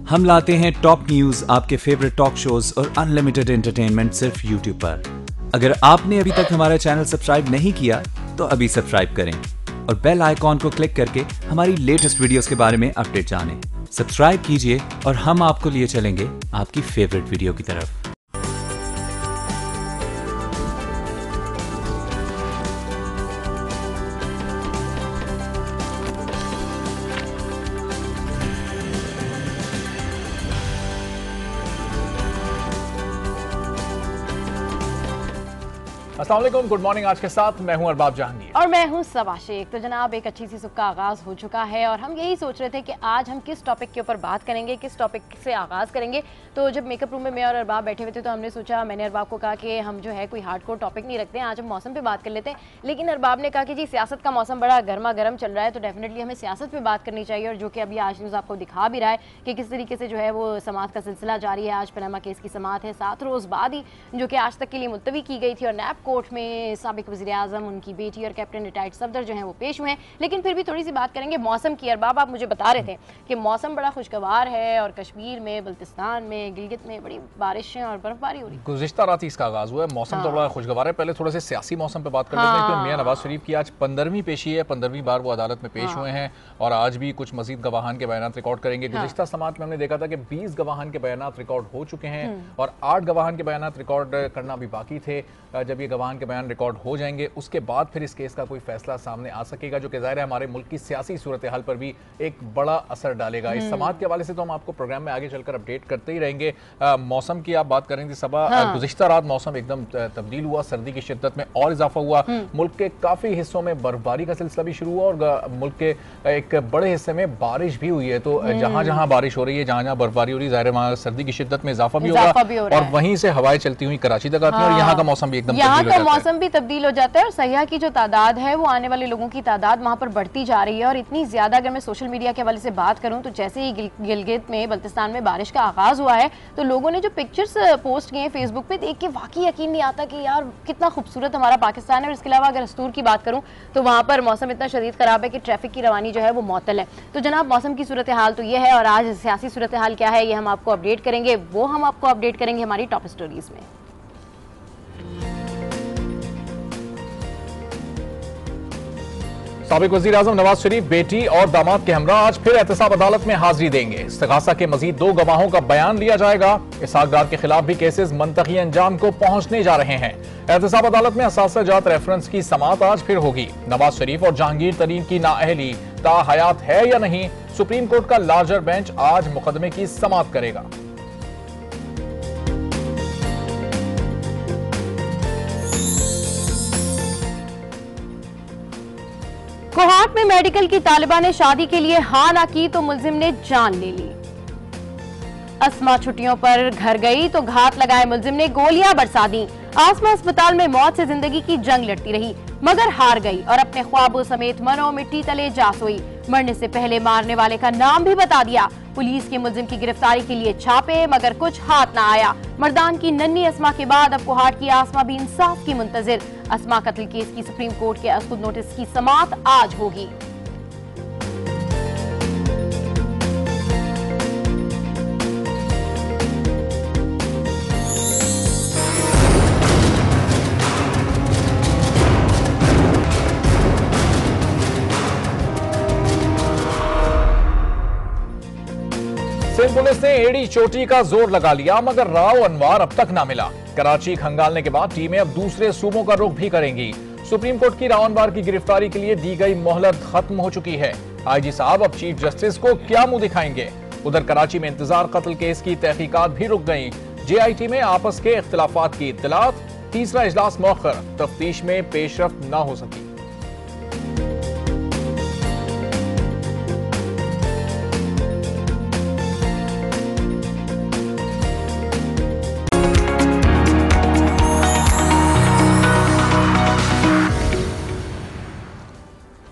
हम लाते हैं top news, आपके फेवरेट टॉक शोज और अनलिमिटेड एंटरटेनमेंट सिर्फ यूट्यूब पर। अगर आपने अभी तक हमारा चैनल सब्सक्राइब नहीं किया तो अभी सब्सक्राइब करें और बेल आइकॉन को क्लिक करके हमारी लेटेस्ट वीडियोस के बारे में अपडेट जानें। सब्सक्राइब कीजिए और हम आपको लिए चलेंगे आपकी फेवरेट वीडियो की तरफ। अस्सलाम वालेकुम, गुड मॉर्निंग। आज के साथ मैं हूं अरबाब जहांगीर और मैं हूं सबा शेख। तो जनाब, एक अच्छी सी सुबह का आगाज़ हो चुका है और हम यही सोच रहे थे कि आज हम किस टॉपिक के ऊपर बात करेंगे, किस टॉपिक से आगाज़ करेंगे। तो जब मेकअप रूम में मैं और अरबाब बैठे हुए थे तो हमने सोचा, मैंने अरबाब को कहा कि हम जो है कोई हार्डकोर टॉपिक नहीं रखते हैं, आज हम मौसम पे बात कर लेते हैं। लेकिन अरबाब ने कहा कि जी सियासत का मौसम बड़ा गर्मा गर्म चल रहा है, तो डेफिनेटली हमें सियासत पे बात करनी चाहिए। और जो कि अभी आज न्यूज़ आपको दिखा भी रहा है कि किस तरीके से जो है वो समाअत का सिलसिला जारी है। आज पनामा केस की समाअत है 7 रोज़ बाद ही, जो कि आज तक के लिए मुलतवी की गई थी। और नैब कोर्ट में साबिक वज़ीर आज़म, उनकी बेटी और कैप्टन रिटायर्ड सफदर जो हैं वो पेश हुए हैं। लेकिन फिर भी थोड़ी सी बात करेंगे मौसम की। अरबाब, आप मुझे बता रहे थे कि मौसम बड़ा खुशगवार है और कश्मीर में, बल्तिस्तान में, गिलगित में बड़ी बारिशें और बर्फबारी हो रही है। गुज़िश्ता रात इसका आगाज़ हुआ है, मौसम तो बड़ा खुशगवार है। पहले थोड़े से सियासी मौसम पे बात कर लेते हैं क्योंकि मियां नवाज शरीफ की आज 15वीं पेशी है, 15वीं बार वो अदालत में पेश हुए हैं और आज भी कुछ मजीद गवाहान के बयान रिकॉर्ड करेंगे। गुज़िश्ता समाअत में हमने देखा था कि 20 गवाहान के बयान रिकॉर्ड हो चुके हैं और 8 गवाहान के बयान रिकॉर्ड करना भी बाकी थे। जब ये गवाहान के बयान रिकॉर्ड हो जाएंगे उसके बाद फिर इस केस का कोई फैसला सामने आ सकेगा, जो कि ज़ाहिर है हमारे मुल्क की सियासी सूरत हाल पर भी एक बड़ा असर डालेगा। इस समाअत के हवाले से तो हम आपको प्रोग्राम में आगे चलकर अपडेट करते ही रहेंगे। मौसम की आप बात करें थी सबा, गुज़िश्ता रात मौसम एकदम तब्दील हुआ, सर्दी की शिद्दत में और इजाफा हुआ। मुल्क के काफ़ी हिस्सों में बर्फबारी का सिलसिला भी शुरू हुआ और मुल्क के एक बड़े हिस्से में बारिश भी हुई है। तो जहाँ जहाँ बारिश हो रही है, जहाँ जहाँ बर्फबारी हो रही है, ज़ाहिर है वहाँ सर्दी की शिद्दत में इजाफा भी होगा और वहीं से हवाएं चलती हुई कराची तक आती हैं और यहाँ का मौसम भी एकदम मौसम भी तब्दील हो जाता है। और सयाह की जो तादाद है, वो आने वाले लोगों की तादाद वहाँ पर बढ़ती जा रही है और इतनी ज़्यादा, अगर मैं सोशल मीडिया के हवाले से बात करूँ तो जैसे ही गिलगित में, बल्तिस्तान में बारिश का आगाज़ हुआ है तो लोगों ने जो पिक्चर्स पोस्ट किए हैं फेसबुक पे, देख के वाकई यकीन नहीं आता कि यार कितना खूबसूरत हमारा पाकिस्तान है। और इसके अलावा अगर हस्तूर की बात करूँ तो वहाँ पर मौसम इतना शदीद ख़राब है कि ट्रैफिक की रवानी जो है वो मअतल है। तो जनाब, मौसम की सूरत हाल तो ये है और आज सियासी सूरत हाल क्या है ये हम आपको अपडेट करेंगे। वो हम आपको अपडेट करेंगे हमारी टॉप स्टोरीज में। साबिक वज़ीर आज़म नवाज शरीफ बेटी और दामाद के हमरा आज फिर एहतसाब अदालत में हाजिरी देंगे। इस्तिगासा के मजीद 2 गवाहों का बयान लिया जाएगा। इसहाक डार के खिलाफ भी केसेस मंतकी अंजाम को पहुंचने जा रहे हैं। एहतसाब अदालत में असासा जात रेफरेंस की समाअत आज फिर होगी। नवाज शरीफ और जहांगीर तरीन की नाअहली ताहयात है या नहीं, सुप्रीम कोर्ट का लार्जर बेंच आज मुकदमे की समाअत करेगा। कोहाट में मेडिकल की तालिबा ने शादी के लिए हाँ ना की तो मुलजिम ने जान ले ली। अस्मा छुट्टियों पर घर गई तो घात लगाए मुलजिम ने गोलियां बरसा दी। आसमा अस्पताल में मौत से जिंदगी की जंग लड़ती रही मगर हार गई और अपने ख्वाबों समेत मनो मिट्टी तले जा सोई। मरने से पहले मारने वाले का नाम भी बता दिया। पुलिस के मुलजिम की गिरफ्तारी के लिए छापे मगर कुछ हाथ ना आया। मर्दान की नन्ही अस्मा के बाद अब कोहाट की आसमा भी इंसाफ की मुंतजिर। अस्मा कत्ल केस की सुप्रीम कोर्ट के खुद नोटिस की समाअत आज होगी। सिंध पुलिस ने एड़ी चोटी का जोर लगा लिया मगर राव अनवार अब तक ना मिला। कराची खंगालने के बाद टीमें अब दूसरे सूबों का रुख भी करेंगी। सुप्रीम कोर्ट की राव अनवार की गिरफ्तारी के लिए दी गई मोहलत खत्म हो चुकी है। आईजी साहब अब चीफ जस्टिस को क्या मुंह दिखाएंगे। उधर कराची में इंतजार कत्ल केस की तहकीकात भी रुक गई। जेआईटी में आपस के इख्तिलाफात की इत्तलात, तीसरा इजलास मौखर, तफ्तीश में पेशरफ्त न हो सकी।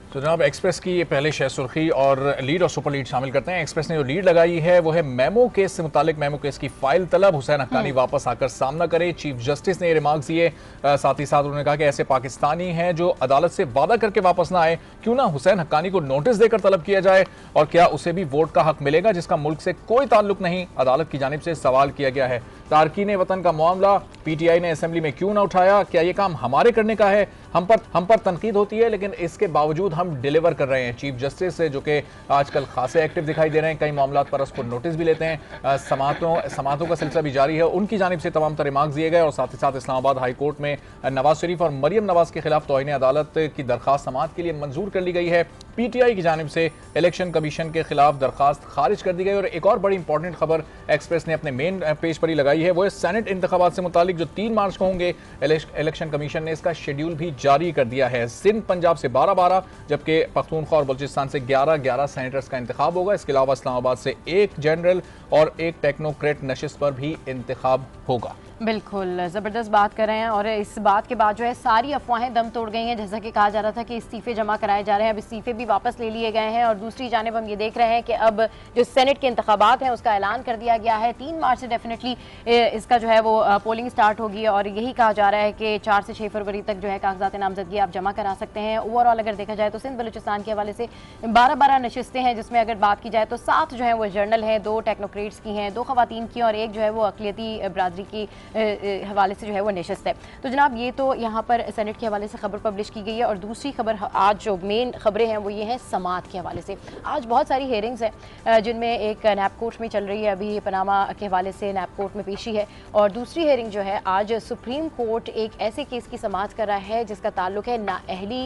तो जनाब एक्सप्रेस की ये पहले शह सुर्खी और लीड और सुपर लीड शामिल करते हैं। एक्सप्रेस ने जो लीड लगाई है वो है मेमो केस से मुतालिक मेमो केस की फाइल तलब, हुसैन हक्कानी वापस आकर सामना करे। चीफ जस्टिस ने ये रिमार्क्स दिए। साथ ही साथ उन्होंने कहा कि ऐसे पाकिस्तानी हैं जो अदालत से वादा करके वापस ना आए, क्यों ना हुसैन हक्कानी को नोटिस देकर तलब किया जाए और क्या उसे भी वोट का हक मिलेगा जिसका मुल्क से कोई ताल्लुक नहीं, अदालत की जानिब से सवाल किया गया है। तारकीन वतन का मामला पीटीआई ने असेंबली में क्यों ना उठाया, क्या ये काम हमारे करने का है? हम पर तनकीद होती है लेकिन इसके बावजूद हम डिलीवर कर रहे हैं। चीफ जस्टिस जो कि आजकल खासे एक्टिव दिखाई दे रहे हैं, कई मामलात पर उसको नोटिस भी लेते हैं, समातों का सिलसिला भी जारी है, उनकी जानिब से तमाम रिमार्क्स दिए गए। और साथ ही साथ इस्लामाबाद हाई कोर्ट में नवाज शरीफ और मरियम नवाज के खिलाफ तौहीन अदालत की दरखास्त समाअत के लिए मंजूर कर ली गई है। पीटीआई की जानिब से इलेक्शन कमीशन के खिलाफ दरखास्त खारिज कर दी गई। और एक और बड़ी इंपॉर्टेंट खबर एक्सप्रेस ने अपने मेन पेज पर ही लगाई है, वो है सेनेट इंतखाबात से मुतालिक जो 3 मार्च को होंगे। इलेक्शन कमीशन ने इसका शेड्यूल भी जारी कर दिया है। सिंध पंजाब से 12-12 जबकि पख्तूनख्वा और बलूचिस्तान से 11-11 सेनेटर्स का इंतखाब होगा। इसके अलावा इस्लामाबाद से 1 जनरल और 1 टेक्नोक्रेट नशिस्त पर भी इंतखाब होगा। बिल्कुल ज़बरदस्त बात कर रहे हैं। और इस बात के बाद जो है सारी अफवाहें दम तोड़ गई हैं। जैसा कि कहा जा रहा था कि इस्तीफे जमा कराए जा रहे हैं, अब इस्तीफे भी वापस ले लिए गए हैं। और दूसरी जानिब हम ये देख रहे हैं कि अब जो सेनेट के इंतखाबात हैं उसका ऐलान कर दिया गया है। 3 मार्च से डेफिनेटली इसका जो है वो पोलिंग स्टार्ट होगी और यही कहा जा रहा है कि 4 से 6 फरवरी तक जो है कागजात नामजदगी आप जमा करा सकते हैं। ओवरऑल अगर देखा जाए तो सिंध बलूचिस्तान के हवाले से 12-12 नशिस्तें हैं, जिसमें अगर बात की जाए तो 7 जो है वो जर्नल हैं, 2 टेक्नोक्रेट्स की हैं, 2 खवातीन की और 1 जो है वो अक़लियती बरादरी की हवाले से जो है वो नशिस्त है। तो जनाब ये तो यहाँ पर सेनेट के हवाले से खबर पब्लिश की गई है। और दूसरी खबर आज जो मेन खबरें हैं वो ये हैं समाअत के हवाले से। आज बहुत सारी हेयरिंग्स हैं जिनमें एक नैब कोर्ट में चल रही है, अभी पनामा के हवाले से नैब कोर्ट में पेशी है। और दूसरी हेयरिंग जो है आज सुप्रीम कोर्ट एक ऐसे केस की समाअत कर रहा है जिसका ताल्लुक है नाअहली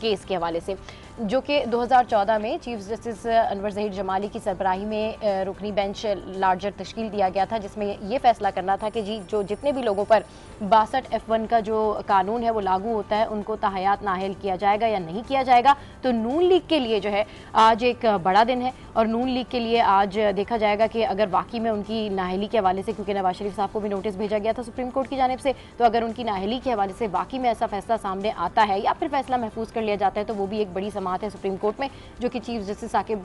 केस के हवाले से, जो कि 2014 में चीफ जस्टिस अनवर ज़हीर जमाली की सरबराही में रुकनी बेंच लार्जर तश्कील दिया गया था, जिसमें ये फैसला करना था कि जी जो जितने भी लोगों पर 62F1 का जो कानून है वो लागू होता है उनको ताहयात नाअहल किया जाएगा या नहीं किया जाएगा। तो नून लीग के लिए जो है आज एक बड़ा दिन है और नून लीग के लिए आज देखा जाएगा कि अगर वाकई में उनकी नाअहली के हवाले से, क्योंकि नवाज शरीफ साहब को भी नोटिस भेजा गया था सुप्रीम कोर्ट की जानिब से, तो अगर उनकी नाअहली के हवाले से वाकई में ऐसा फैसला सामने आता है या फिर फैसला महफूज कर लिया जाता है तो वो भी एक बड़ी समाअत है सुप्रीम कोर्ट में, जो कि चीफ जस्टिस साकिब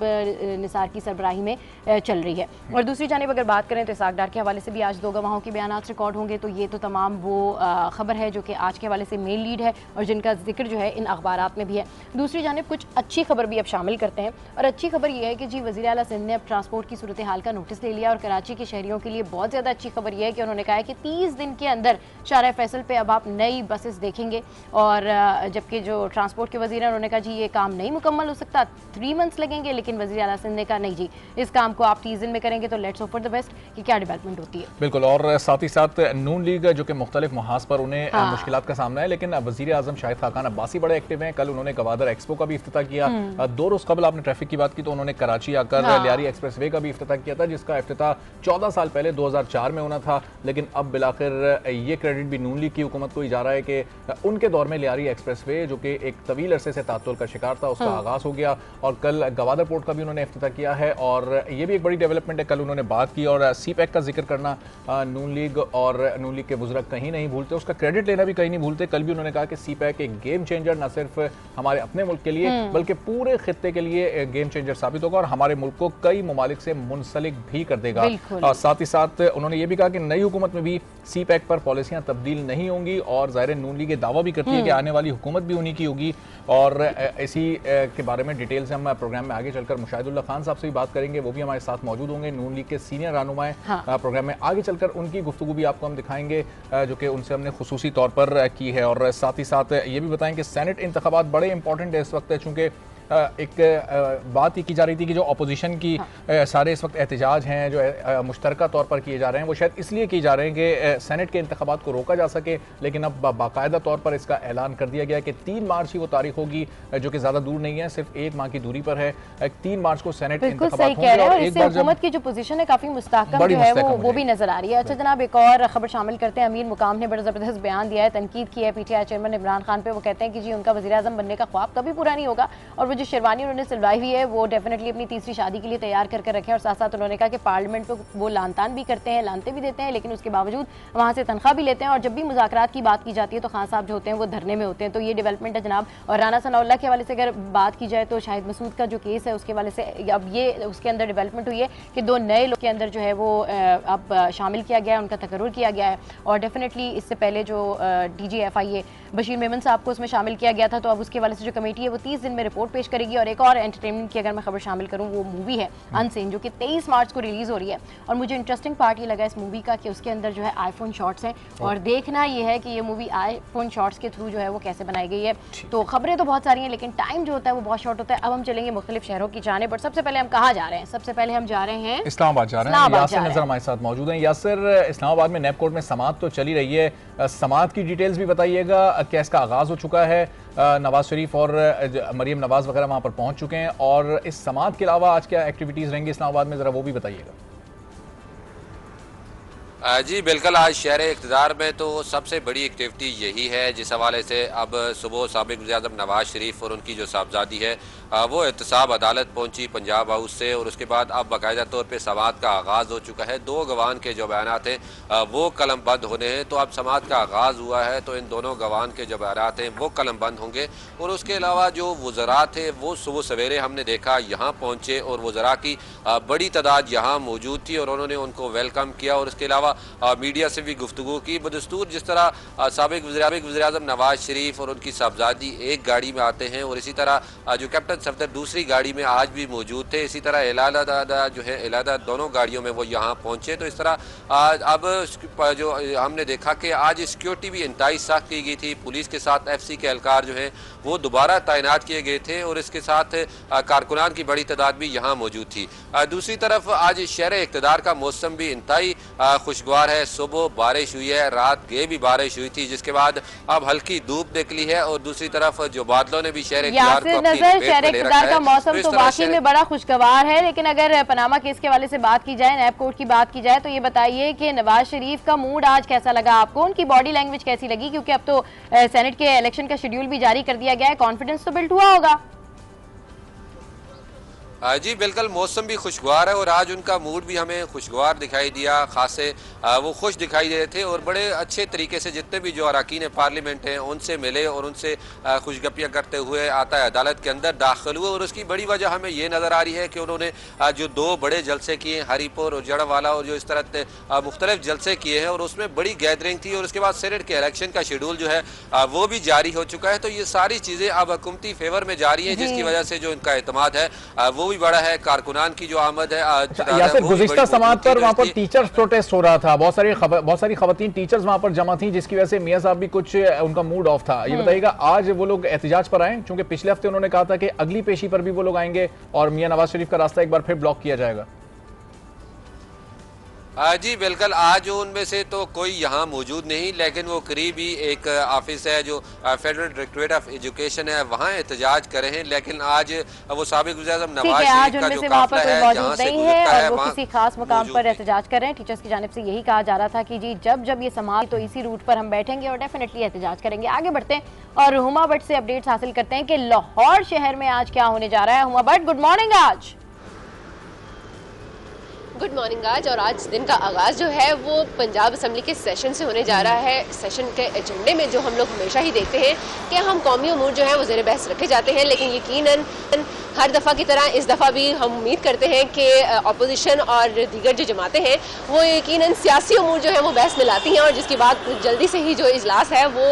निसार की सरबराही में चल रही है। और दूसरी जानिब अगर बात करें तो इसाक डार के हवाले से भी आज 2 गवाहों के बयानात रिकॉर्ड होंगे। तो ये तो तमाम वो खबर है जो कि आज के हवाले से मेन लीड है और जिनका जिक्र जो है इन अखबारात में भी है। दूसरी जानिब कुछ अच्छी खबर भी अब शामिल करते हैं। और अच्छी खबर यह है कि जी वज़ीर आला सिंध ने अब ट्रांसपोर्ट की सूरत हाल का नोटिस ले लिया। और कराची के शहरियों के लिए बहुत ज़्यादा अच्छी खबर यह है कि उन्होंने कहा है कि 30 दिन के अंदर शारा फैसल पे अब आप नई बसेस देखेंगे। और जबकि जो ट्रांसपोर्ट के वज़ीर हैं उन्होंने कहा जी ये काम नहीं मुकम्मल हो सकता, 3 मंथ्स लगेंगे, लेकिन वज़ीर आला सिंध ने कहा नहीं जी इस काम को आप 30 दिन में करेंगे। तो let's hope for the best कि क्या डेवलपमेंट होती है। बिल्कुल। और साथ ही साथ नून लीग जो कि मुख्तलिफ महाज पर उन्हें मुश्किलात का सामना है, लेकिन वज़ीर आज़म शाहिद खाकान अब्बासी बड़े एक्टिव हैं। कल उन्होंने गवादर एक्सपो का भी इफ्तिताह किया। 2 रोज़ कबल आपने ट्रैफिक की बात की तो उन्होंने कराची आकर लियारी एक्सप्रेस वे का भी इफ्तिताह किया था, जिसका इफ्तिताह 14 साल पहले 2004 में होना था। लेकिन अब बिलाखिर ये क्रेडिट भी नून लीग की हुकूमत को ही जा रहा है कि उनके दौर में लियारी एक्सप्रेस वे जो कि एक तवील अरसे से तातुल का शिकार था उसका आगाज़ हो गया। और कल गवादर पोर्ट का भी उन्होंने इफ्तिताह किया है और ये भी एक बड़ी डेवलपमेंट है। कल उन्होंने बात की और CPEC का जिक्र करना नून लीग और नून लीग के बुजुर्ग कहीं नहीं भूलते, उसका क्रेडिट लेना भी कहीं नहीं भूलते। कल भी उन्होंने कहा कि CPEC एक गेम चेंजर न सिर्फ हमारे अपने मुल्क के लिए बल्कि पूरे खित्ते के लिए गेम चेंजर साबित होगा और हमारे मुल्क को कई ममालिक से मुंसलिक भी कर देगा। और साथ ही साथ उन्होंने ये भी कहा कि नई हुकूमत में भी CPEC पर पॉलिसियां तब्दील नहीं होंगी। और ज़ाहिर नून लीग दावा भी करती है कि आने वाली हुकूमत भी उन्हीं की होगी। और इसी के बारे में डिटेल से हम प्रोग्राम में आगे चलकर मुशाहिदुल्लाह खान साहब से भी बात करेंगे, वो भी हमारे साथ मौजूद होंगे, नून लीग के सीनियर रहनुमा हैं। प्रोग्राम में आगे चलकर उनकी गुफ्तगू भी आपको हम दिखाएंगे जो कि उनसे हमने खुसूसी तौर पर की है। और साथ ही साथ ये भी बताएं कि सेनेट इंतखाबात बड़े इंपॉर्टेंट है इस वक्त, चूँकि एक बात ये की जा रही थी कि जो अपोजिशन की सारे इस वक्त एहतजाज हैं जो मुश्तरका तौर पर किए जा रहे हैं वो शायद इसलिए किए जा रहे हैं कि सेनेट के इंतखाबात को रोका जा सके। लेकिन अब बाकायदा तौर पर इसका ऐलान कर दिया गया कि 3 मार्च ही वो तारीख होगी जो कि ज़्यादा दूर नहीं है, सिर्फ 1 माह की दूरी पर है। 3 मार्च को सेनेट इंतखाबात होंगे और एक बार हुकूमत की जो पोजीशन है काफ़ी मुस्तहकम जो है वो भी नजर आ रही है। अच्छा जनाब एक और खबर शामिल करते हैं। अमीर मुकाम ने बड़ा ज़बरदस्त बयान दिया है, तनकीद की है PTI चेयरमैन इमरान खान पे। वो कहते हैं कि जी उनका वज़ीर आज़म बनने का ख्वाब कभी पूरा नहीं होगा और वो जो शेरवानी उन्होंने सिलवाई हुई है वो डेफिनेटली अपनी तीसरी शादी के लिए तैयार करके रखे, और साथ साथ उन्होंने कहा कि पार्लियामेंट में वो लानतान भी करते हैं, लानते भी देते हैं, लेकिन उसके बावजूद वहाँ से तनख्वाह भी लेते हैं, और जब भी मुज़ाकरात की बात की जाती है तो खान साहब जो होते हैं वो धरने में होते हैं। तो ये डेवलपमेंट है जनाब। और राना सनाउल्लाह के हवाले से अगर बात की जाए तो शाहिद मसूद का जो केस है उसके हवाले से अब ये उसके अंदर डेवलपमेंट हुई है कि 2 नए लोग के अंदर जो है वो अब शामिल किया गया है, उनका तकर्रुर किया गया है। और डेफिनेटली इससे पहले जो DGFIA बशीर मेमन साहब को उसमें शामिल किया गया था, तो अब उसके वाले से जो कमेटी है वो 30 दिन में रिपोर्ट पेश करेगी। और एक और एंटरटेनमेंट की अगर मैं खबर शामिल करूँ, वो मूवी है अनसीन, जो कि 23 मार्च को रिलीज हो रही है। और मुझे इंटरेस्टिंग पार्ट ये लगा इस मूवी का कि उसके अंदर जो है आईफोन शॉट्स हैं, और देखना ये है कि ये मूवी आईफोन शॉट्स के थ्रू जो है वो कैसे बनाई गई है। तो खबरें तो बहुत सारी हैं, लेकिन टाइम जो होता है वो बहुत शॉर्ट होता है। अब हम चलेंगे मुख्तलिफ शहरों की जाने, बट सबसे पहले हम कहाँ जा रहे हैं? सबसे पहले हम जा रहे हैं इस्लामाबाद जा रहे हैं। यासिर नजर हमारे साथ मौजूद हैं। यासिर, इस्लामाबाद में नैब कोर्ट में समाअत तो चली रही है, समाअत की डिटेल्स भी बताइएगा, क्या इसका आगाज़ हो चुका है? नवाज शरीफ और मरीम नवाज वगैरह वहाँ पर पहुँच चुके हैं, और इस समाअत के अलावा आज क्या एक्टिविटीज़ रहेंगी इस्लामाबाद में, ज़रा वो भी बताइएगा। जी बिल्कुल, आज शहर इक़्तिदार में तो सबसे बड़ी एक्टिविटी यही है, जिस हवाले से अब सुबह साबिक़ वज़ीर-ए-आज़म नवाज शरीफ और उनकी जो साहबजादी है वो एहतसाब अदालत पहुंची पंजाब हाउस से, और उसके बाद अब बाकायदा तौर पे समाअत का आगाज़ हो चुका है। 2 गवाहान के जो बयानात हैं वो कलमबंद होने हैं, तो अब समाअत का आगाज़ हुआ है, तो इन दोनों गवाहान के जो बयानात हैं वो कलमबंद होंगे। और उसके अलावा जो वज़रा थे वो सुबह सवेरे हमने देखा यहाँ पहुँचे, और वज़रा की बड़ी तादाद यहाँ मौजूद थी, और उन्होंने उनको वेलकम किया। और इसके अलावा मीडिया से भी गुफ्तगू की। बदस्तूर जिस तरह साबिक़ वज़ीर-ए-आज़म नवाज शरीफ और उनकी साहबजादी एक गाड़ी में आते हैं, और इसी तरह जो कैप्टन सफदर दूसरी गाड़ी में आज भी मौजूद थे, इसी तरह इलादा जो है इलादा दोनों गाड़ियों में वो यहाँ पहुँचे। तो इस तरह अब जो हमने देखा कि आज सिक्योरिटी भी इंतहाई सख्त की गई थी, पुलिस के साथ FC के एहलकार जो हैं वो दोबारा तैनात किए गए थे, और इसके साथ कारकुनान की बड़ी तादाद भी यहाँ मौजूद थी। दूसरी तरफ आज शहर इक़्तिदार का मौसम भी इंतहाई खुशगवार है। सुबह बारिश हुई है, रात गए भी बारिश हुई थी, जिसके बाद अब हल्की धूप निकली है, और दूसरी तरफ जो बादलों ने भी शहर इक़्तिदार को अपनी लपेट में ले रखा है। का मौसम तो वाकई में बड़ा खुशगवार है। लेकिन अगर पनामा केस के वाले से बात की जाए, नैब कोर्ट की बात की जाए, तो ये बताइए कि नवाज शरीफ का मूड आज कैसा लगा आपको? उनकी बॉडी लैंग्वेज कैसी लगी? क्योंकि अब तो सेनेट के इलेक्शन का शेड्यूल भी जारी कर दिया गया है, कॉन्फिडेंस तो बिल्ड हुआ होगा। जी बिल्कुल, मौसम भी खुशगवार है, और आज उनका मूड भी हमें खुशगवार दिखाई दिया। खासे वो खुश दिखाई दे रहे थे, और बड़े अच्छे तरीके से जितने भी जो अरकान पार्लियामेंट हैं उनसे मिले, और उनसे खुशगपियाँ करते हुए आता है अदालत के अंदर दाखिल हुए। और उसकी बड़ी वजह हमें ये नज़र आ रही है कि उन्होंने जो 2 बड़े जलसे किए, हरीपुर और जड़वाला, और जो इस तरह मुख्तलिफ जलसे किए हैं, और उसमें बड़ी गैदरिंग थी। और उसके बाद सेनेट के इलेक्शन का शेड्यूल जो है वो भी जारी हो चुका है। तो ये सारी चीज़ें अब हुकूमती फेवर में जा रही हैं, जिसकी वजह से जो इनका एतमाद है वो भी बड़ा है। कारकुनान की जो आमद है यासिर, गुज़िश्ता समाअत पर वहाँ पर टीचर्स प्रोटेस्ट हो रहा था, बहुत सारी खवातीन टीचर्स वहाँ पर जमा थी, जिसकी वजह से मियां साहब भी कुछ उनका मूड ऑफ था। ये बताइएगा, आज वो लोग एहतिजाज पर आए? क्योंकि पिछले हफ्ते उन्होंने कहा था कि अगली पेशी पर भी वो लोग आएंगे और मियां नवाज शरीफ का रास्ता एक बार फिर ब्लॉक किया जाएगा। जी बिल्कुल, आज उनमें से तो कोई यहाँ मौजूद नहीं, लेकिन वो करीब ही एक ऑफिस है जो फेडरल डायरेक्टरेट ऑफ एजुकेशन है, वहाँ एहतजाज कर रहे हैं। लेकिन आज वो साबिक़ वज़ीर-ए-आज़म नवाज शरीफ का जो काफिला है जहाँ से गुज़रता है, वो किसी खास मुकाम पर एहतजाज कर रहे हैं। टीचर्स की जानिब से यही कहा जा रहा था कि जी जब ये समाअत तो इसी रूट पर हम बैठेंगे और डेफिनेटली एहतजाज करेंगे। आगे बढ़ते हैं और हुमा भट्ट से अपडेट्स हासिल करते हैं कि लाहौर शहर में आज क्या होने जा रहा है। Huma Bhatt, good morning. Good Morning. आज दिन का आगाज़ जो है वो पंजाब असम्बली के सेशन से होने जा रहा है। सेशन के एजेंडे में जो हम लोग हमेशा ही देखते हैं कि हम कौमी अमूर जो है वो ज़ेर बहस रखे जाते हैं, लेकिन यकीनन हर दफ़ा की तरह इस दफ़ा भी हम उम्मीद करते हैं कि अपोजिशन और दीगर जो जमातें हैं वो यकीनन सियासी अमूर जो है वो बहस में लाती हैं, और जिसके बाद जल्दी से ही जो इजलास है वो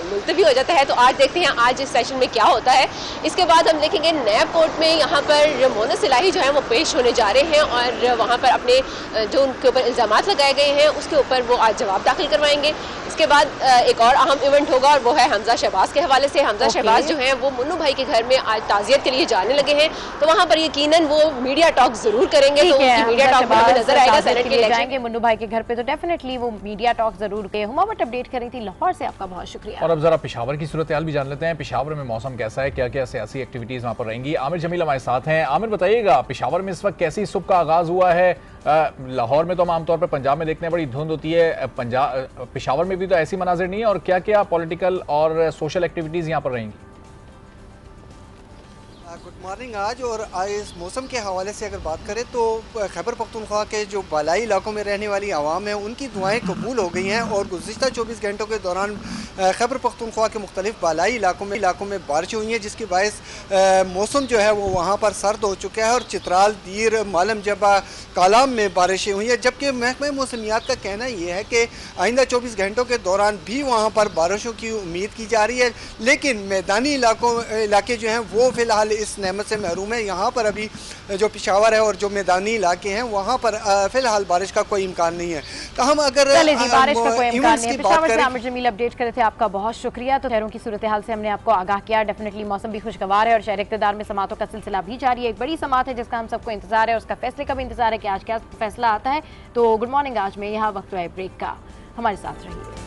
मुलतवी हो जाता है। तो आज देखते हैं आज इस सेशन में क्या होता है। इसके बाद हम देखेंगे नैब कोर्ट में यहाँ पर मोहन सिलाही जो है वो पेश होने जा रहे हैं, और वहाँ पर अपने जो उनके ऊपर इल्ज़ामात लगाए गए हैं उसके ऊपर वो आज जवाब दाखिल करवाएंगे। इसके बाद एक और अहम इवेंट होगा, और वो है हमजा शहबाज के हवाले से। हमजा शहबाज जो हैं वो मुन्नू भाई के घर में आज ताज़ियत के लिए जाने लगे हैं, तो वहाँ पर यकीनन वो मीडिया टॉक जरूर करेंगे। तो मीडिया टॉक में नजर आएगा सेनेट के जाएंगे मुन्नू भाई के घर पे, तो डेफिनेटली वो मीडिया टॉक जरूर के। हुमा भट्ट अपडेट कर रही थी लाहौर से, आपका बहुत शुक्रिया। और अब जरा पेशावर की सूरत हाल भी जान लेते हैं। पेशावर में मौसम कैसा है, क्या क्या सियासी एक्टिविटीज वहाँ पर रहेंगी? आमिर जमील हमारे साथ हैं। आमिर, बताइएगा पेशावर में इस वक्त कैसी सुबह का आगाज हुआ है? लाहौर में तो हम आमतौर पर पंजाब में देखते हैं बड़ी धुंध होती है, पेशावर में भी तो ऐसी मनाजिर नहीं है, और क्या क्या पॉलिटिकल और सोशल एक्टिविटीज यहाँ पर रहेंगी? Good Morning. आज और इस मौसम के हवाले से अगर बात करें तो खैबर पख्तूनख्वा के जो बालाई इलाकों में रहने वाली आवाम है उनकी दुआएं कबूल हो गई हैं और गुज़िश्ता 24 घंटों के दौरान खैबर पख्तूनख्वा के मुख्तलिफ बालाई इलाकों में बारिश हुई है, जिसकी बायस मौसम जो है वो वहाँ पर सर्द हो चुका है और चित्राल, दीर, मालम जबा, कालाम में बारिशें हुई हैं। जबकि महकमा मौसमियात का कहना ये है कि आइंदा 24 घंटों के दौरान भी वहाँ पर बारिशों की उम्मीद की जा रही है, लेकिन मैदानी इलाके जो हैं वो फ़िलहाल इस नेमत से महरूम है। यहाँ पर अभी जो पेशावर है और जो मैदानी इलाके हैं वहाँ पर फ़िलहाल बारिश का कोई इम्कान नहीं है। तो हम अगर बारिश का कोई इम्कान नहीं है। पेशावर से आमिर जमील अपडेट करे थे, आपका बहुत शुक्रिया। तो शहरों की सूरत हाल से हमने आपको आगाह किया। डेफिनेटली मौसम भी खुशगवार है और शहर इक़्तिदार में समातों का सिलसिला भी जारी है। एक बड़ी समात है जिसका हम सबको इंतजार है, उसका फैसले का भी इंतजार है कि आज क्या फैसला आता है। तो गुड मॉर्निंग आज में यहाँ वक्त है ब्रेक का, हमारे साथ रहिए।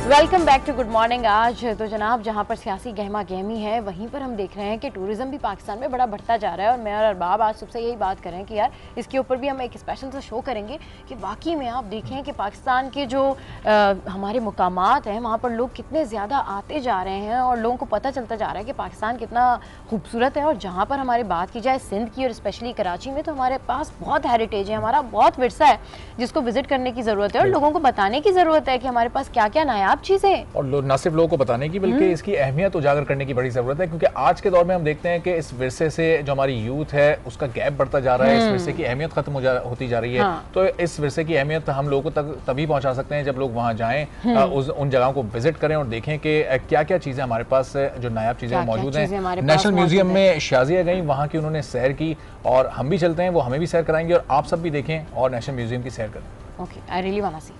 Welcome back to Good Morning आज। तो जनाब, जहाँ पर सियासी गहमा गहमी है वहीं पर हम देख रहे हैं कि टूरिज्म भी पाकिस्तान में बड़ा बढ़ता जा रहा है। और मैं और अरबाब आज सुबह यही बात कर रहे हैं कि यार इसके ऊपर भी हम एक स्पेशल सा शो करेंगे कि वाकई में आप देखें कि पाकिस्तान के जो हमारे मुकामात हैं वहाँ पर लोग कितने ज़्यादा आते जा रहे हैं और लोगों को पता चलता जा रहा है कि पाकिस्तान कितना खूबसूरत है। और जहाँ पर हमारी बात की जाए सिंध की और स्पेशली कराची में, तो हमारे पास बहुत हेरिटेज है, हमारा बहुत विरसा है जिसको विजिट करने की ज़रूरत है और लोगों को बताने की ज़रूरत है कि हमारे पास क्या क्या नायाब चीजें, और न सिर्फ लोगों को बताने की बल्कि इसकी अहमियत उजागर करने की बड़ी जरूरत है। क्योंकि आज के दौर में हम देखते हैं कि इस विरसे से जो हमारी यूथ है उसका गैप बढ़ता जा रहा है, इस विरसे की अहमियत खत्म होती जा रही है। तो इस विरसे की अहमियत हम लोगों तक तभी पहुंचा सकते हैं जब लोग वहां जाएं, उन जगहों को विजिट करें और देखें कि क्या क्या चीजें हमारे पास जो नायाब चीजें मौजूद हैं। नेशनल म्यूजियम में शाजिया गई, वहाँ की उन्होंने सैर की और हम भी चलते हैं, वो हमें भी सैर कराएंगे और आप सब भी देखें और नेशनल म्यूजियम की सैर करें। Okay, I really want to see.